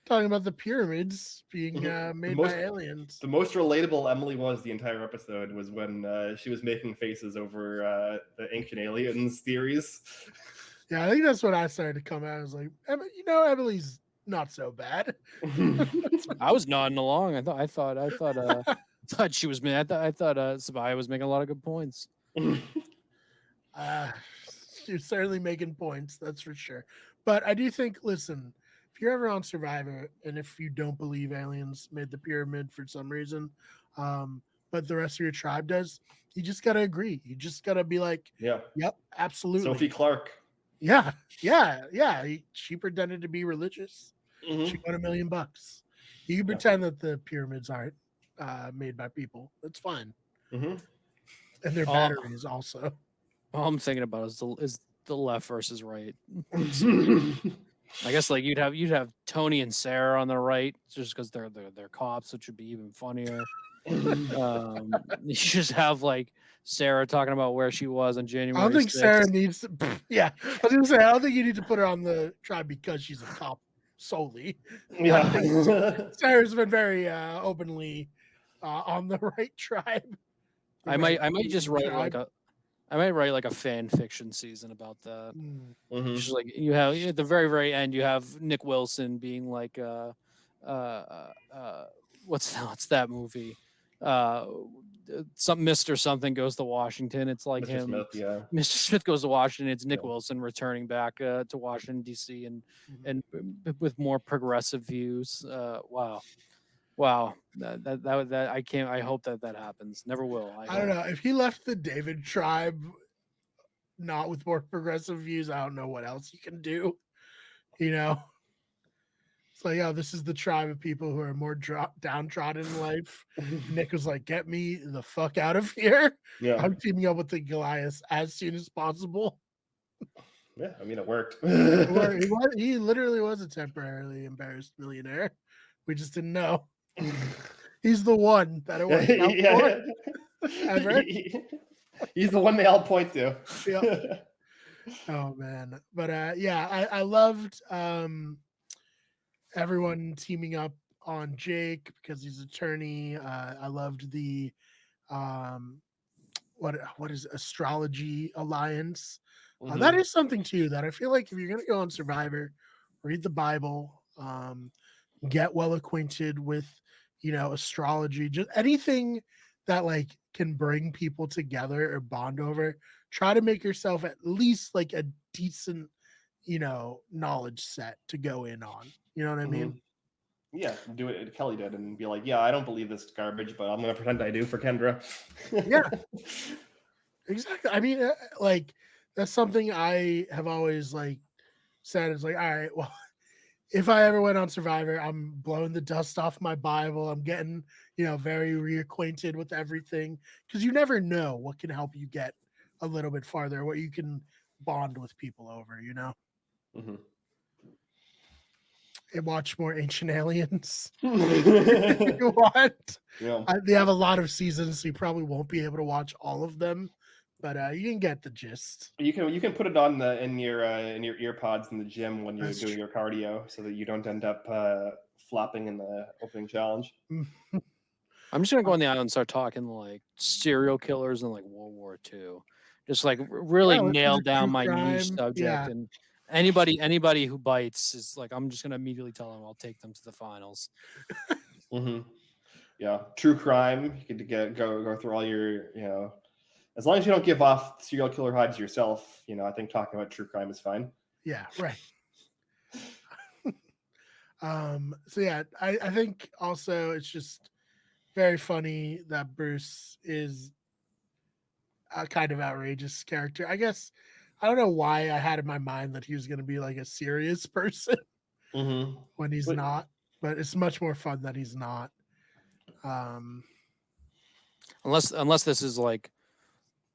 Talking about the pyramids being made by aliens. The most relatable Emily was the entire episode was when she was making faces over the ancient aliens theories. Yeah, I think that's when I started to come out. I was like, Emily's not so bad. I was nodding along. I thought she was mad. I thought Sabaya was making a lot of good points. She's certainly making points, that's for sure. But I do think, listen, if you're ever on Survivor and if you don't believe aliens made the pyramid for some reason, but the rest of your tribe does, you just got to agree. You just got to be like, yep, absolutely. Sophie Clark. Yeah. She pretended to be religious. Mm-hmm. She got $1 million. You can pretend that the pyramids aren't made by people. That's fine. Mm-hmm. And their batteries also. All I'm thinking about is the left versus right. I guess like you'd have Tony and Sarah on the right just because they're cops, which would be even funnier. You just have like Sarah talking about where she was on January. I don't think 6th. Sarah needs to. Yeah, I was gonna say I don't think you need to put her on the tribe because she's a cop solely. Yeah, Sarah's been very openly on the right tribe. I might just write like a fan fiction season about that. Mm-hmm. Just like you have at the very, very end, you have Nick Wilson being like, what's that movie? Some Mr. Something goes to Washington. It's like Mr. him. Smith, yeah. Mr. Smith goes to Washington. It's Nick Wilson returning back to Washington D.C. and with more progressive views. Wow. That I can't. I hope that happens. Never will. I don't know if he left the David tribe not with more progressive views. I don't know what else he can do. It's like, this is the tribe of people who are more downtrodden in life. Nick was like, get me the fuck out of here. Yeah, I'm teaming up with the Goliath as soon as possible. Yeah, I mean, it worked. He literally was a temporarily embarrassed millionaire. We just didn't know. He's the one that it worked out for. Ever. He's the one they all point to. Yeah. Oh man, but I loved everyone teaming up on Jake because he's an attorney. I loved the what is Astrology Alliance. That is something too that I feel like if you're gonna go on Survivor, read the Bible, get well acquainted with astrology, just anything that like can bring people together or bond over. Try to make yourself at least like a decent knowledge set to go in on. You know what I mean? Yeah, do it. Kelly did, and be like, "Yeah, I don't believe this garbage, but I'm gonna pretend I do for Kendra." Yeah, exactly. I mean, like that's something I have always like said. It's like, all right, well, if I ever went on Survivor, I'm blowing the dust off my Bible. I'm getting very reacquainted with everything because you never know what can help you get a little bit farther, what you can bond with people over. Mm-hmm. And watch more Ancient Aliens. What? Yeah. They have a lot of seasons, so you probably won't be able to watch all of them. but you can get the gist. You can put it on in your ear pods in the gym when you're That's doing your cardio, so that you don't end up flopping in the opening challenge. I'm just gonna go on the island and start talking like serial killers and like World War II. Just like really let's do nail the down true my crime. niche subject. Yeah. And anybody who bites is like, I'm just gonna immediately tell them I'll take them to the finals. Yeah, true crime. You could go through all your, as long as you don't give off serial killer vibes yourself. I think talking about true crime is fine. Yeah, right. So yeah, I think also it's just very funny that Bruce is a kind of outrageous character. I guess I don't know why I had in my mind that he was going to be like a serious person when he's not, but it's much more fun that he's not. Unless this is like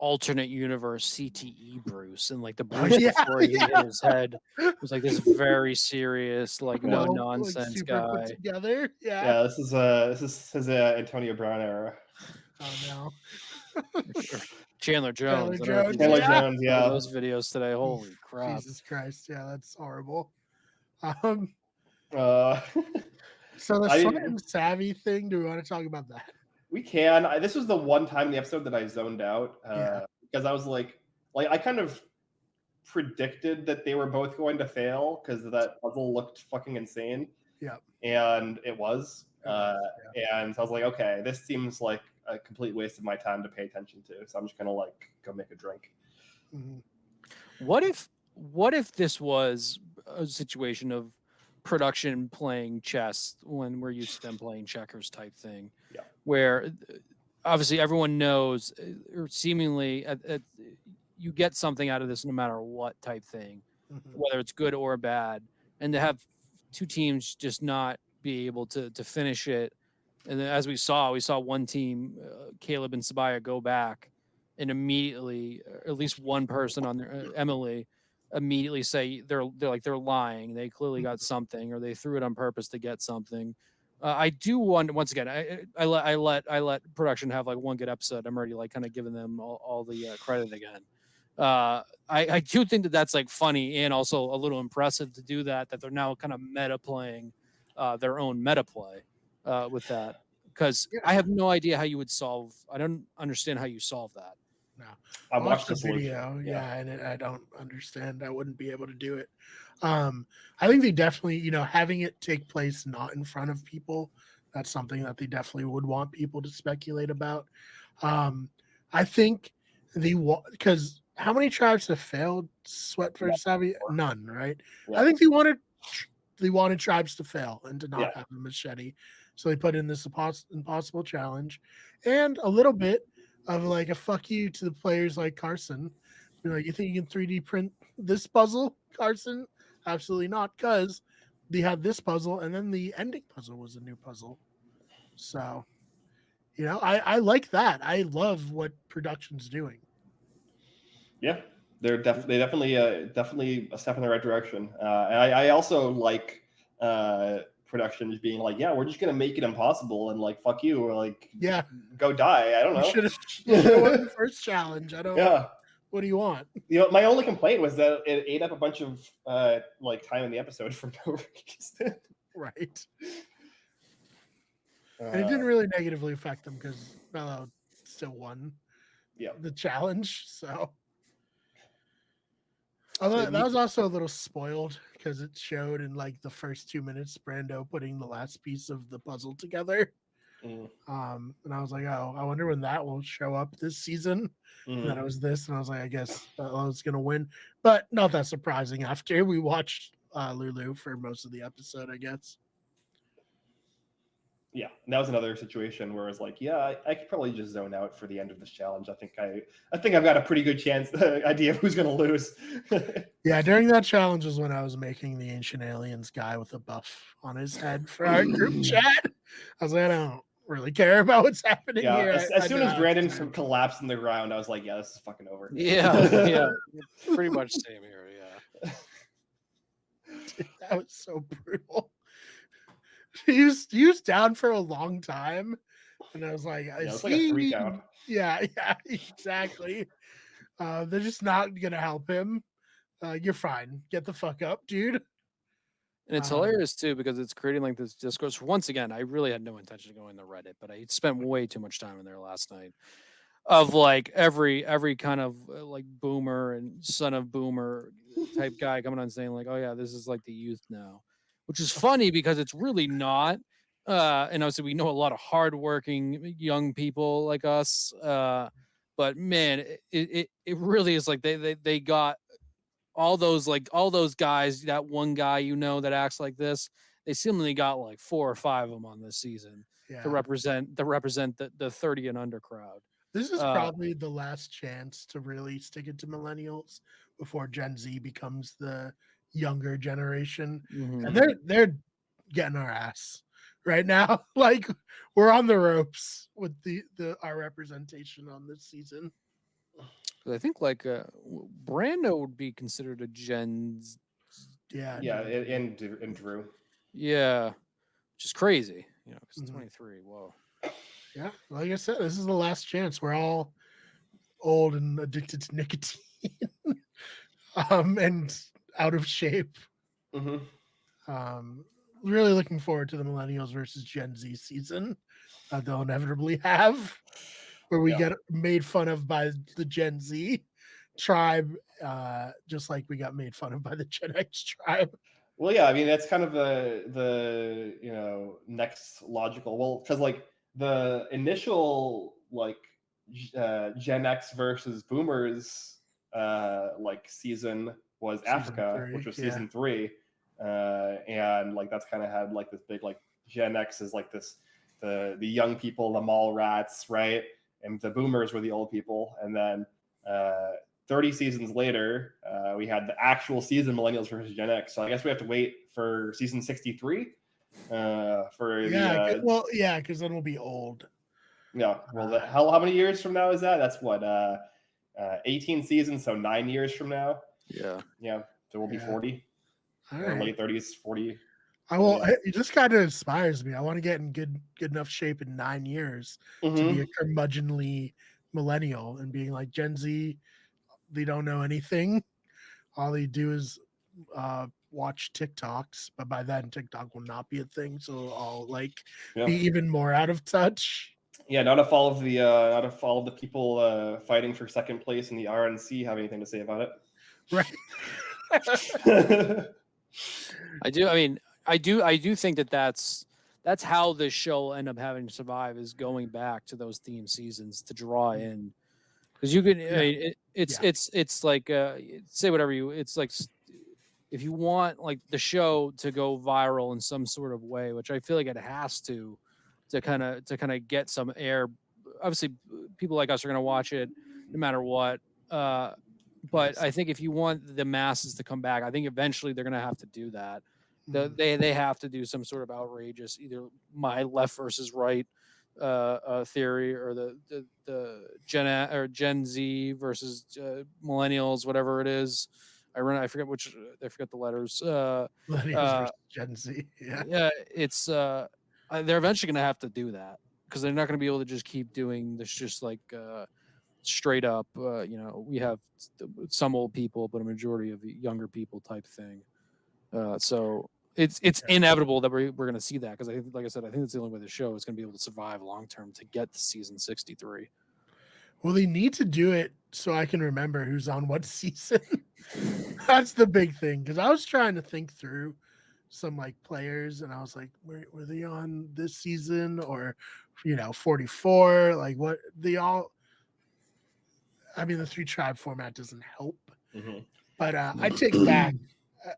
alternate universe CTE Bruce, and like the Bruce before he hit his head was like this very serious, like no nonsense like guy. put together. Yeah, this is his Antonio Brown era. Oh no. Chandler Jones. Chandler Jones, yeah. Those videos today. Holy crap. Jesus Christ. Yeah, that's horrible. So the Slam Savvy thing, do we want to talk about that? We can. This was the one time in the episode that I zoned out because I was like I kind of predicted that they were both going to fail because that puzzle looked fucking insane. Yeah. And it was. And so I was like, okay, this seems like a complete waste of my time to pay attention to. So I'm just gonna go make a drink. What if this was a situation of production playing chess when we're used to them playing checkers type thing, where obviously everyone knows or seemingly you get something out of this no matter what type thing, whether it's good or bad, and to have two teams just not be able to finish it. And then as we saw one team, Caleb and Sabaya, go back and immediately, at least one person on there, Emily, immediately say they're lying. They clearly got something, or they threw it on purpose to get something. I do want, once again, I let production have like one good episode. I'm already like kind of giving them all the credit again. I do think that that's like funny and also a little impressive to do that they're now kind of meta playing their own meta play with that, because I have no idea how you would solve. I don't understand how you solve that. No, I watched the video. And I don't understand. I wouldn't be able to do it. I think they definitely, having it take place not in front of people, that's something that they definitely would want people to speculate about. I think because how many tribes have failed Sweat versus Savvy? None, right? Yeah. I think they wanted tribes to fail and to not have a machete, so they put in this impossible challenge and a little bit of like a fuck you to the players like Carson. You think you can 3D print this puzzle, Carson? Absolutely not, because they had this puzzle and then the ending puzzle was a new puzzle. So, I like that. I love what production's doing. Yeah, they're definitely a step in the right direction. And I also like production just being like, yeah, we're just gonna make it impossible and like fuck you, or like go die. I don't know. You should have won the first challenge. I don't. Yeah. What do you want? My only complaint was that it ate up a bunch of time in the episode for no reason. Right. And it didn't really negatively affect them because Bello still won the challenge. So although that was also a little spoiled because it showed in like the first 2 minutes Brando putting the last piece of the puzzle together. And I was like, oh, I wonder when that will show up this season. And then it was this, and I was like, I guess Bello's gonna win, but not that surprising after we watched Lulu for most of the episode, I guess. Yeah, and that was another situation where I was like, yeah, I could probably just zone out for the end of this challenge. I think I've got a pretty good idea of who's gonna lose. Yeah, during that challenge was when I was making the Ancient Aliens guy with a buff on his head for our group chat. I was like, I don't really care about what's happening here. As soon as Brandon collapsed in the ground, I was like, yeah, this is fucking over. Yeah, pretty much same here. Yeah, that was so brutal. He was down for a long time, and I was like, it's like a freak out. Yeah, exactly. They're just not gonna help him. You're fine. Get the fuck up, dude. And it's hilarious too because it's creating like this discourse. Once again, I really had no intention of going to Reddit, but I spent way too much time in there last night. Of like every kind of like boomer and son of boomer type guy coming on saying like, oh yeah, this is like the youth now, which is funny because it's really not. And obviously we know a lot of hardworking young people like us. But man, it really is like they got all those guys, that one guy that acts like this, they seemingly got like 4 or 5 of them on this season to represent the 30 and under crowd. This is probably the last chance to really stick it to millennials before Gen Z becomes the younger generation. And they're getting our ass right now. Like we're on the ropes with our representation on this season. I think like Brando would be considered a Gen. And Drew. Yeah, which is crazy, because 23. Whoa. Yeah, like I said, this is the last chance. We're all old and addicted to nicotine, and out of shape. Really looking forward to the Millennials versus Gen Z season that they'll inevitably have, where we get made fun of by the Gen Z tribe, just like we got made fun of by the Gen X tribe. Well, yeah, I mean that's kind of the next logical. Well, because like the initial like Gen X versus Boomers like season was Africa, which was season 3, and like that's kind of had like this big like Gen X is like this the young people, the mall rats, right? And the Boomers were the old people, and then 30 seasons later, we had the actual season Millennials versus Gen X. So I guess we have to wait for season 63 because then we'll be old. Yeah. Well, how many years from now is that? That's what 18 seasons, so 9 years from now. Yeah. Yeah. So we'll be 40. All right. Late 30s, 40. It just kind of inspires me. I want to get in good enough shape in 9 years to be a curmudgeonly millennial and being like Gen Z. They don't know anything. All they do is watch TikToks, but by then TikTok will not be a thing, so I'll be even more out of touch. Yeah, not if all of the people fighting for second place in the RNC have anything to say about it. Right. I do think that's how this show will end up having to survive, is going back to those theme seasons to draw in. Because you can, it's like say whatever it's like. If you want like the show to go viral in some sort of way, which I feel like it has to kind of get some air. Obviously, people like us are going to watch it no matter what. But I think if you want the masses to come back, I think eventually they're going to have to do that. They have to do some sort of outrageous, either my left versus right theory, or the Gen Z versus millennials, whatever it is. I forget the letters. Millennials versus Gen Z. Yeah. It's they're eventually going to have to do that, because they're not going to be able to just keep doing this, just like straight up. We have some old people, but a majority of younger people type thing. So it's inevitable that we're going to see that, because like I said, I think it's the only way the show is going to be able to survive long term to get to season 63. Well, they need to do it so I can remember who's on what season. That's the big thing, because I was trying to think through some like players, and I was like, were they on this season, or 44? Like what they all. I mean, the 3-tribe format doesn't help, but I take back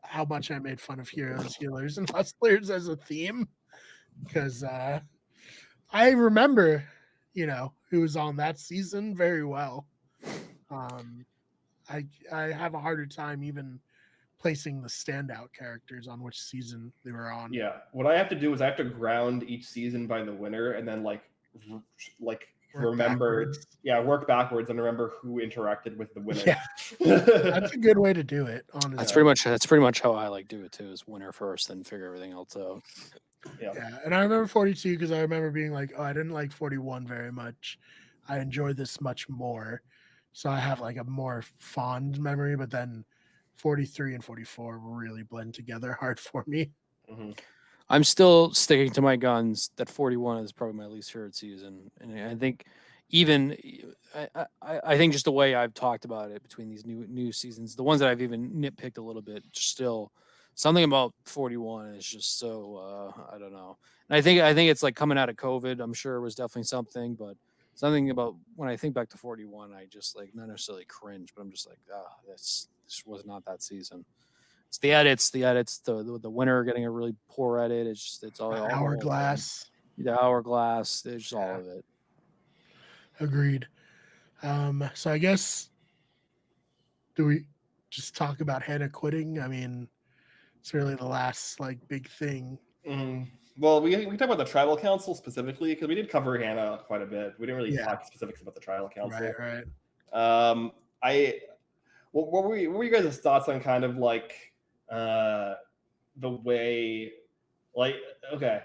how much I made fun of heroes, healers, and hustlers as a theme, because I remember, who was on that season very well. I have a harder time even placing the standout characters on which season they were on. Yeah, what I have to do is I have to ground each season by the winner, and then like work backwards and remember who interacted with the winner. Yeah. That's a good way to do it, honestly. That's pretty much how I like do it too, is winner first, then figure everything else out. Yeah. And I remember 42 because I remember being like, oh, I didn't like 41 very much. I enjoyed this much more. So I have like a more fond memory, but then 43 and 44 really blend together hard for me. Mm-hmm. I'm still sticking to my guns that 41 is probably my least favorite season, and I think even I think just the way I've talked about it between these new seasons, the ones that I've even nitpicked a little bit, still something about 41 is just so I don't know. And I think it's like coming out of COVID. I'm sure it was definitely something, but something about when I think back to 41, I just like not necessarily cringe, but I'm just like, this was not that season. It's the edits, the winner getting a really poor edit. It's all the whole thing. Hourglass. The hourglass. There's just all Yeah. of it. Agreed. So I guess, do we just talk about Hannah quitting? I mean, it's really the last like big thing. Mm. Well, we can talk about the tribal council specifically because we did cover Hannah quite a bit. We didn't really talk specifics about the tribal council. Right. What were you guys' thoughts on kind of like the way, like, okay,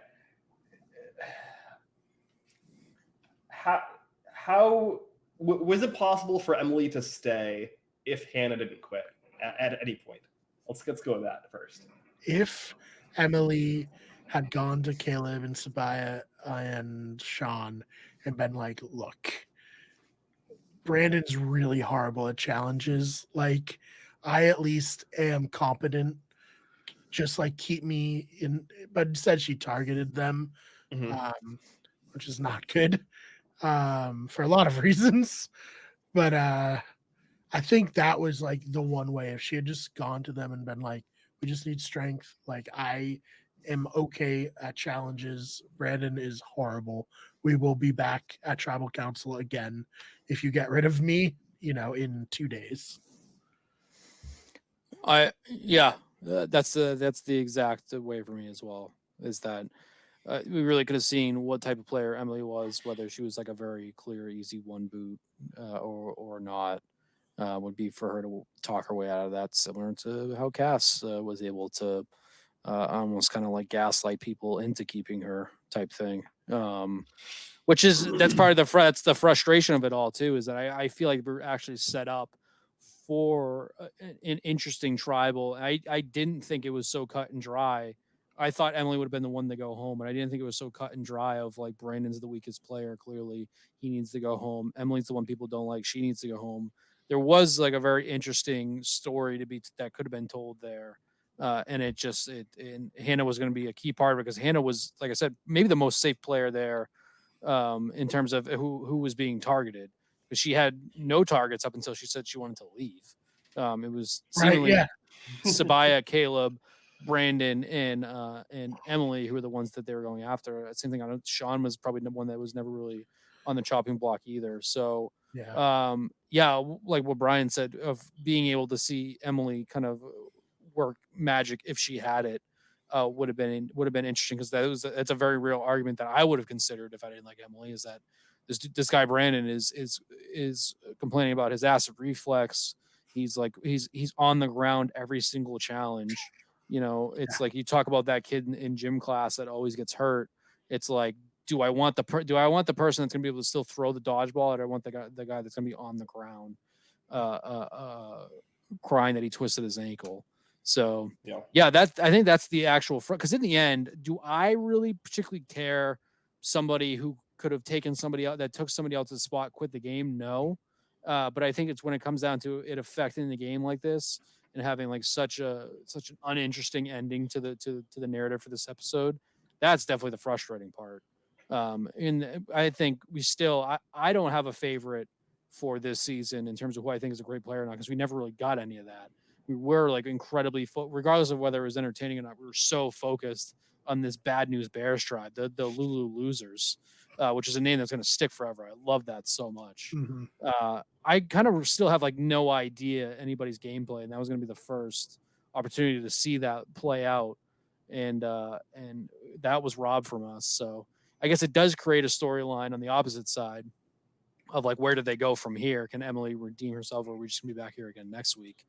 how was it possible for Emily to stay if Hannah didn't quit at any point? Let's go with that first. If Emily had gone to Caleb and Sabaya and Sean and been like, look, Brandon's really horrible at challenges. Like, I at least am competent. Just like keep me in, but instead she targeted them, which is not good for a lot of reasons. But I think that was like the one way. If she had just gone to them and been like, we just need strength. Like, I am okay at challenges. Brandon is horrible. We will be back at Tribal Council again if you get rid of me, in 2 days. That's the exact way for me as well. Is that we really could have seen what type of player Emily was, whether she was like a very clear, easy one boot or not. Would be for her to talk her way out of that, similar to how Cass was able to almost kind of like gaslight people into keeping her type thing. That's part of that's the frustration of it all too, is that I feel like we're actually set up for an interesting tribal. I didn't think it was so cut and dry. I thought Emily would have been the one to go home, but I didn't think it was so cut and dry of like Brandon's the weakest player. Clearly he needs to go home. Emily's the one people don't like. She needs to go home. There was like a very interesting story that could have been told there. And and Hannah was going to be a key part of it because Hannah was, like I said, maybe the most safe player there in terms of who was being targeted, because she had no targets up until she said she wanted to leave. It was seemingly Sabaya, Caleb, Brandon, and Emily who were the ones that they were going after. Same thing. I know Sean was probably the one that was never really on the chopping block either. So like what Brian said, of being able to see Emily kind of work magic if she had it would have been interesting, because that's a very real argument that I would have considered if I didn't like Emily, is that this guy Brandon is complaining about his acid reflex. He's on the ground every single challenge. It's like you talk about that kid in gym class that always gets hurt. It's like, do I want the person that's gonna be able to still throw the dodgeball, or do I want the guy that's gonna be on the ground crying that he twisted his ankle? So I think that's the actual front. Because in the end, do I really particularly care somebody who could have taken somebody out that took somebody else's spot, quit the game? No. But I think it's when it comes down to it affecting the game like this and having like such an uninteresting ending to the narrative for this episode. That's definitely the frustrating part. And I think I don't have a favorite for this season in terms of who I think is a great player or not, because we never really got any of that. We were like incredibly regardless of whether it was entertaining or not, we were so focused on this Bad News Bears tribe, the Lulu Losers, which is a name that's going to stick forever. I love that so much. I kind of still have like no idea anybody's gameplay, and that was going to be the first opportunity to see that play out, and that was robbed from us. So I guess it does create a storyline on the opposite side of like, where do they go from here? Can Emily redeem herself, or are we just gonna be back here again next week?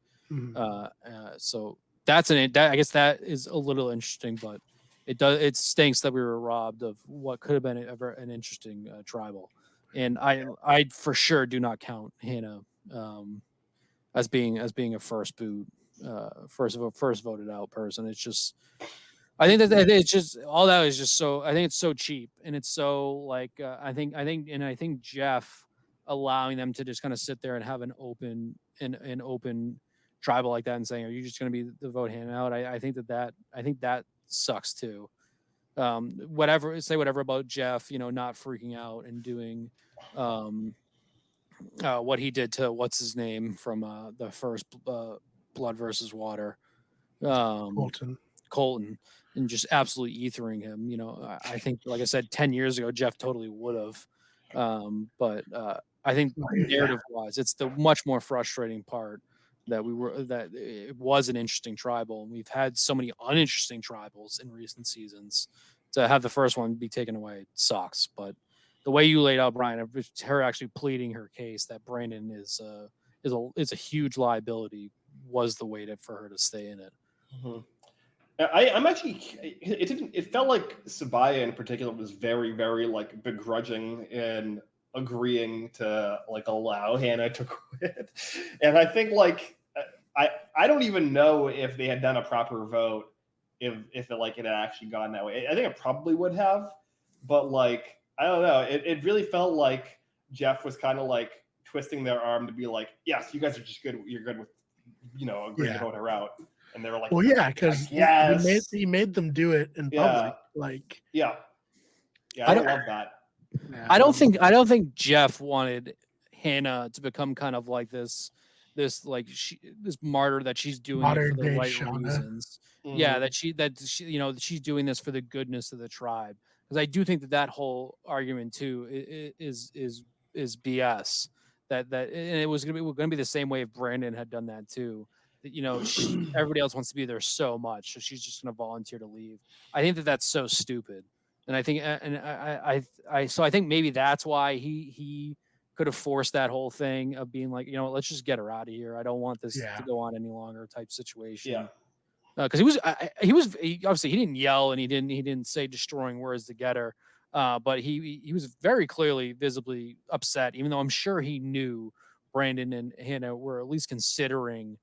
So I guess that is a little interesting, but it stinks that we were robbed of what could have been an interesting tribal. And I for sure do not count Hannah as being a first boot, first voted out person. It's just, I think that it's just all that is just so. I think it's so cheap, and it's so like I think Jeff allowing them to just kind of sit there and have an open tribal like that and saying, "Are you just going to be the vote handout?" I think that sucks too. Say whatever about Jeff, not freaking out and doing what he did to what's his name from the first Blood versus Water, Colton, and just absolutely ethering him. I think, like I said, 10 years ago, Jeff totally would have. But I think narrative wise, it's the much more frustrating part that it was an interesting tribal, and we've had so many uninteresting tribals in recent seasons. To have the first one be taken away sucks, but the way you laid out, Brian, her actually pleading her case that Brandon is a huge liability was the way for her to stay in it. Mm-hmm. I'm actually. It felt like Sabaya in particular was very, very like begrudging in agreeing to like allow Hannah to quit, and I think like I don't even know if they had done a proper vote if it had actually gone that way. I think it probably would have, but like I don't know. It really felt like Jeff was kind of like twisting their arm to be like, yes, you guys are just good. You're good with agreeing to vote her out. And they were like, well, yeah, because he made them do it in public. Like, I love that. Yeah. I don't think Jeff wanted Hannah to become kind of like this martyr that she's doing it for the right reasons. Mm-hmm. Yeah, that she's doing this for the goodness of the tribe. Because I do think that whole argument too is BS. That and it was going to be the same way if Brandon had done that too. Everybody else wants to be there so much, so she's just going to volunteer to leave. I think that's so stupid, and I think, I think maybe that's why he could have forced that whole thing of being like, let's just get her out of here. I don't want this to go on any longer, type situation. Yeah, because he obviously he didn't yell and he didn't say destroying words to get her, but he was very clearly visibly upset, even though I'm sure he knew Brandon and Hannah were at least considering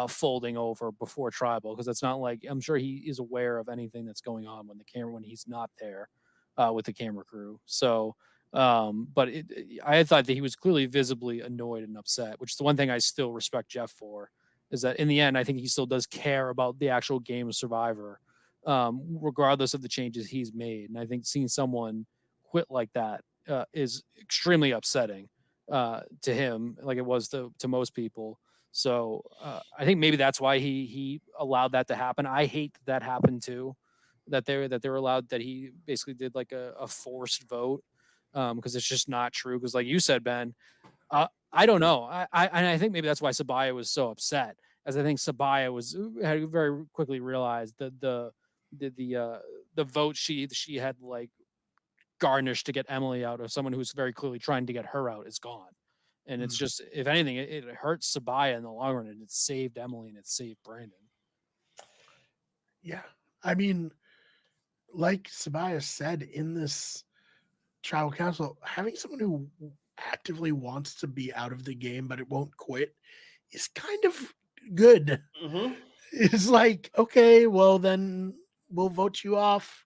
folding over before tribal, because it's not like, I'm sure he is aware of anything that's going on when he's not there with the camera crew. So but I thought that he was clearly visibly annoyed and upset, which is the one thing I still respect Jeff for, is that in the end I think he still does care about the actual game of Survivor, regardless of the changes he's made. And I think seeing someone quit like that is extremely upsetting to him, like it was to most people. So I think maybe that's why he allowed that to happen. I hate that happened too, that they were allowed, that he basically did like a forced vote, because it's just not true. Because like you said, Ben, I don't know. I think maybe that's why Sabaya was so upset, as I think Sabaya had very quickly realized that the vote she had like garnished to get Emily out, of someone who's very clearly trying to get her out, is gone. And it's just, if anything, it hurts Sabaya in the long run, and it saved Emily and it saved Brandon. Yeah. I mean, like Sabaya said, in this tribal council, having someone who actively wants to be out of the game but it won't quit is kind of good. Mm-hmm. It's like, okay, well then we'll vote you off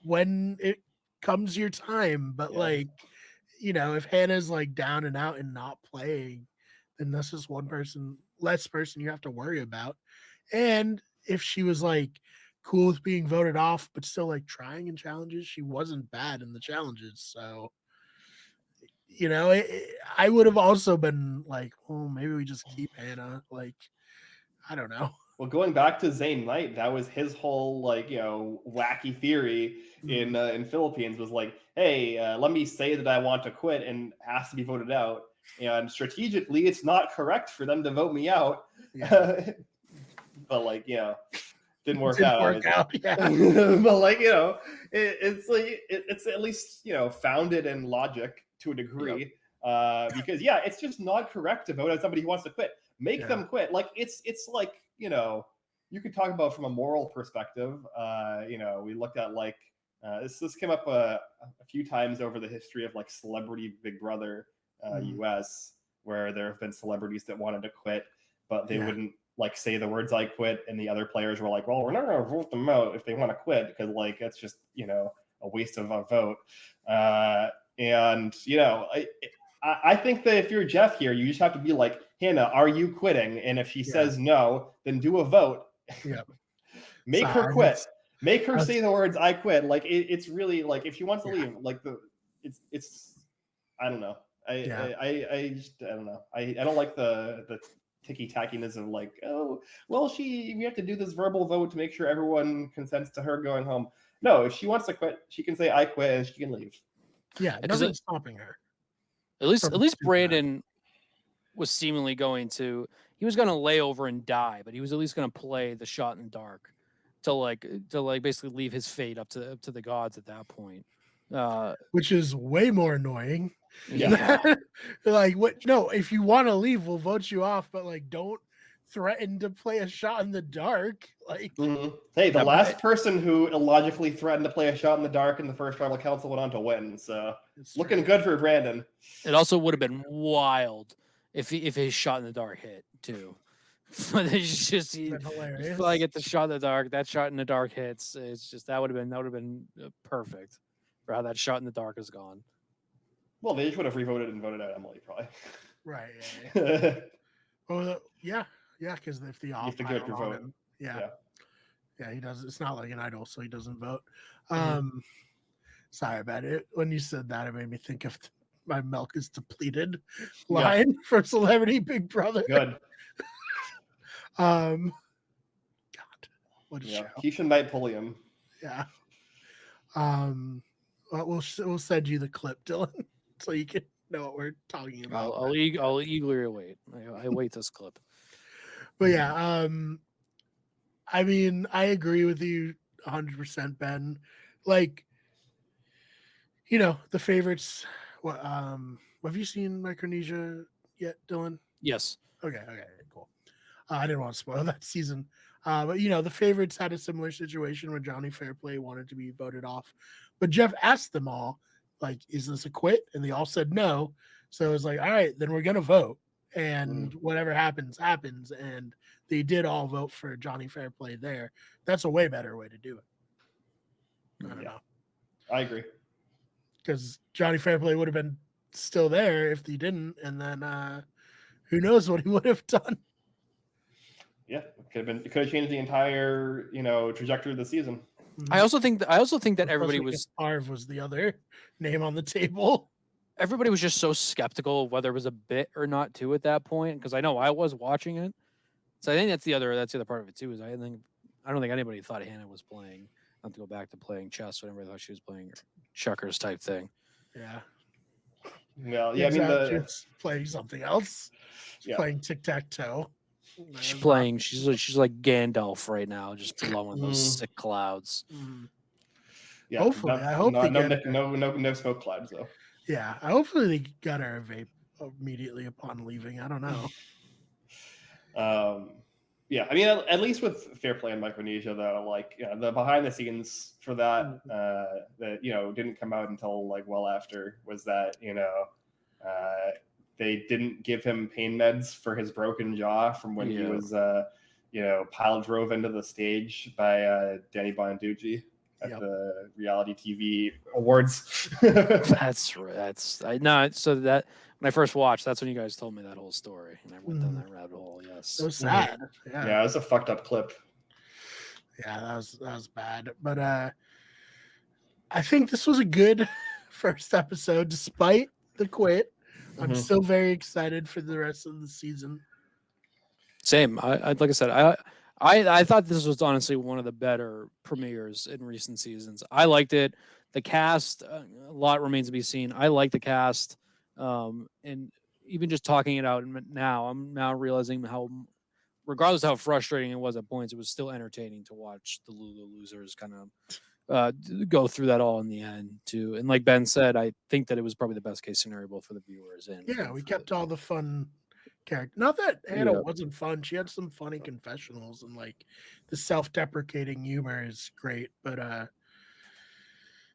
when it comes your time. But like, if Hannah's like down and out and not playing, then that's just one less person you have to worry about. And if she was like cool with being voted off but still like trying in challenges, she wasn't bad in the challenges. So I would have also been like, oh, maybe we just keep Hannah. Like, I don't know. Well, going back to Zane Knight, that was his whole wacky theory in Philippines, was like, hey, let me say that I want to quit and has to be voted out. And strategically, it's not correct for them to vote me out. Yeah. But didn't work out. Yeah. But it's at least founded in logic to a degree. Yep. Because it's just not correct to vote out somebody who wants to quit. Make them quit. Like it's like, you could talk about from a moral perspective. We looked at this came up a few times over the history of like Celebrity Big Brother US. where there have been celebrities that wanted to quit, but they Yeah. wouldn't like say the words "I quit," and the other players were like, "Well, we're not going to vote them out if they want to quit because like that's just a waste of a vote." And I think that if you're Jeff here, you just have to be like, Hannah, are you quitting? And if she says no, then do a vote. Yeah. Make Sorry, her quit. that's- Make her that's- say the words "I quit." Like it's really like if she wants to leave, like it's I don't know. I don't know. I don't like the ticky tackiness of like, oh well, we have to do this verbal vote to make sure everyone consents to her going home. No, if she wants to quit, she can say "I quit" and she can leave. Yeah, nothing's stopping her. At least From doing Brandon was seemingly he was going to lay over and die, but he was at least going to play the shot in the dark to basically leave his fate up to the gods at that point. Which is way more annoying. Yeah. Like, what? No, if you want to leave, we'll vote you off, but like, don't threaten to play a shot in the dark. Like, Hey, the last person who illogically threatened to play a shot in the dark in the first tribal council went on to win. So looking good for Brandon. It also would have been wild if his shot in the dark hit too. But it's just hilarious. if I get the shot in the dark, that shot in the dark hits. It's just that would have been perfect for how that shot in the dark is gone. Well, they just would have revoted and voted out Emily, probably. Right. Yeah. Well, yeah, because if the you have to get your vote. Yeah, he does. It's not like an idol, so he doesn't vote. Mm-hmm. Sorry about it. When you said that, it made me think of my milk is depleted line from Celebrity Big Brother. Good. God, what a show. Keisha Knight Pulliam. Yeah. Well, we'll send you the clip, Dylan, so you can know what we're talking about. I'll eagerly wait. I wait this clip. But yeah, I mean, I agree with you 100%, Ben. Like, the favorites. What have you seen Micronesia yet, Dylan? Yes. Okay, cool. I didn't want to spoil that season. But the favorites had a similar situation when Johnny Fairplay wanted to be voted off. But Jeff asked them all, like, is this a quit? And they all said no. So it was like, all right, then we're gonna vote. And whatever happens, happens. And they did all vote for Johnny Fairplay there. That's a way better way to do it. I don't know. I agree. Because Johnny Fairplay would have been still there if he didn't, and then who knows what he would have done. Yeah, it could have changed the entire, trajectory of the season. I also think that everybody was the other name on the table. Everybody was just so skeptical of whether it was a bit or not too at that point, because I know I was watching it. So I think that's the other part of it too. Is I don't think anybody thought Hannah was playing. Not to go back to playing chess, whatever. Thought she was playing checkers type thing. Yeah. Well, yeah. Exactly. I mean, she's playing something else. She's playing tic tac toe. She's playing. She's like Gandalf right now, just blowing those sick clouds. Yeah. Hopefully, I hope no smoke clouds though. Yeah, hopefully they got her a vape immediately upon leaving. I don't know. Yeah, I mean, at least with Fairplay and Micronesia, though, like the behind the scenes for that that didn't come out until like well after was that they didn't give him pain meds for his broken jaw from when he was pile drove into the stage by Danny Bonaducci at the reality TV awards. That's right. So that when I first watched, that's when you guys told me that whole story, and I went down that rabbit hole. Yes, so sad. Yeah, it was a fucked up clip. Yeah, that was bad. But I think this was a good first episode, despite the quit. I'm still very excited for the rest of the season. Same. I like I said, I thought this was honestly one of the better premieres in recent seasons. I liked it. The cast, a lot remains to be seen. I like the cast. And even just talking it out now, I'm now realizing how, regardless of how frustrating it was at points, it was still entertaining to watch the Lulu losers kind of go through that all in the end too. And like Ben said, I think that it was probably the best case scenario both for the viewers and we kept all the fun character. Not that Hannah wasn't fun. She had some funny confessionals and like the self-deprecating humor is great. But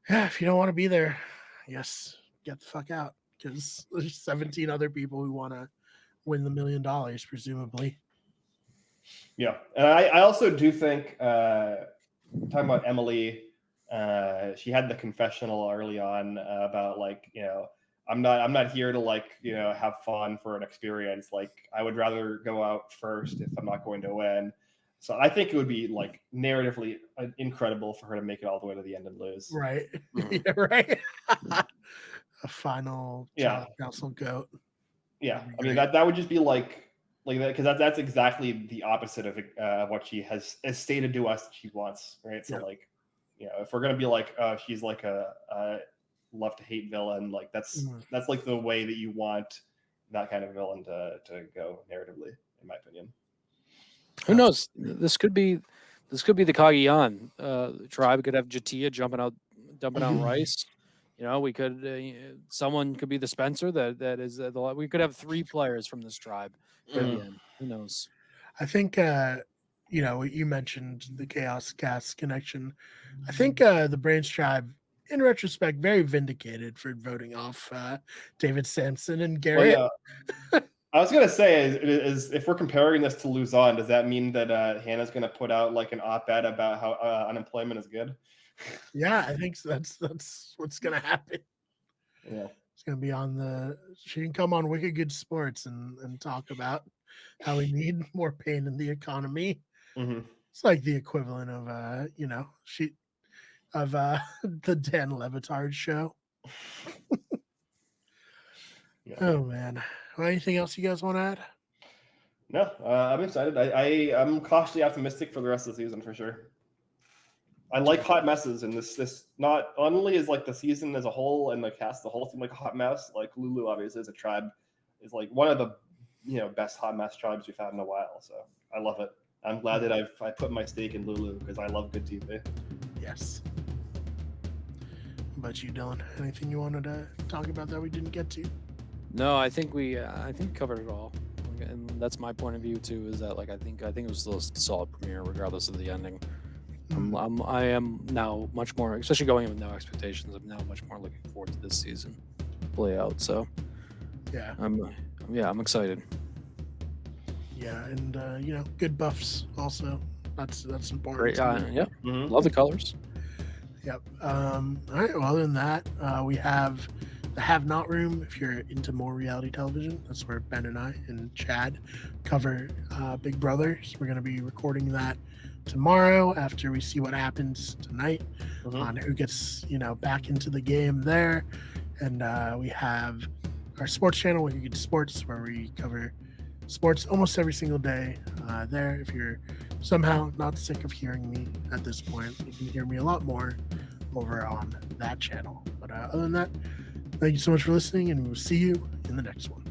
if you don't want to be there, get the fuck out. because there's 17 other people who want to win the $1 million, presumably. Yeah, and I also do think talking about Emily, she had the confessional early on about like, I'm not here to like, have fun for an experience. Like I would rather go out first if I'm not going to win. So I think it would be like narratively incredible for her to make it all the way to the end and lose. Right. Mhm. Yeah, right. A final Yeah. council goat. Yeah, That'd be I mean great. that would just be like that, because that's exactly the opposite of what she has stated to us that she wants, right? So Yeah. like, if we're gonna be like, she's like a love to hate villain, like that's like the way that you want that kind of villain to go narratively, in my opinion. Who knows? This could be the Cagayan tribe. We could have Jatia dumping out rice. We could someone could be the Spencer that is we could have 3 players from this tribe at the end. Who knows? I think you mentioned the Chaos Cast connection. I think the Brains tribe, in retrospect, very vindicated for voting off David Sampson and Garrett. Well, yeah. I was gonna say is if we're comparing this to Luzon, does that mean that Hannah's gonna put out like an op-ed about how unemployment is good? Yeah, I think so. That's what's gonna happen. Yeah, it's gonna be she can come on Wicked Good Sports and talk about how we need more pain in the economy. Mm-hmm. It's like the equivalent of the Dan Levitard show. Yeah. Oh man. Well, anything else you guys want to add? No, I'm excited. I'm cautiously optimistic for the rest of the season for sure. I like hot messes, and this not only is like the season as a whole and the cast as a whole seem like a hot mess. Like Lulu, obviously, as a tribe, is like one of the best hot mess tribes we've had in a while. So I love it. I'm glad that I put my stake in Lulu because I love good TV. Yes. What about you, Dylan? Anything you wanted to talk about that we didn't get to? No, I think we covered it all, and that's my point of view too. Is that like I think it was still a solid premiere regardless of the ending. I am now much more, especially going in with no expectations. I'm now much more looking forward to this season play out. So yeah, I'm excited. Yeah, and good buffs also. That's important. Great, yeah. Mm-hmm. Love the colors. Yep. All right. Well, other than that, we have the Have Not Room. If you're into more reality television, that's where Ben and I and Chad cover Big Brother. So we're going to be recording that tomorrow after we see what happens tonight on who gets back into the game there. And we have our sports channel, Wicked Good Sports, where we cover sports almost every single day there. If you're somehow not sick of hearing me at this point, you can hear me a lot more over on that channel. But other than that, thank you so much for listening, and we'll see you in the next one.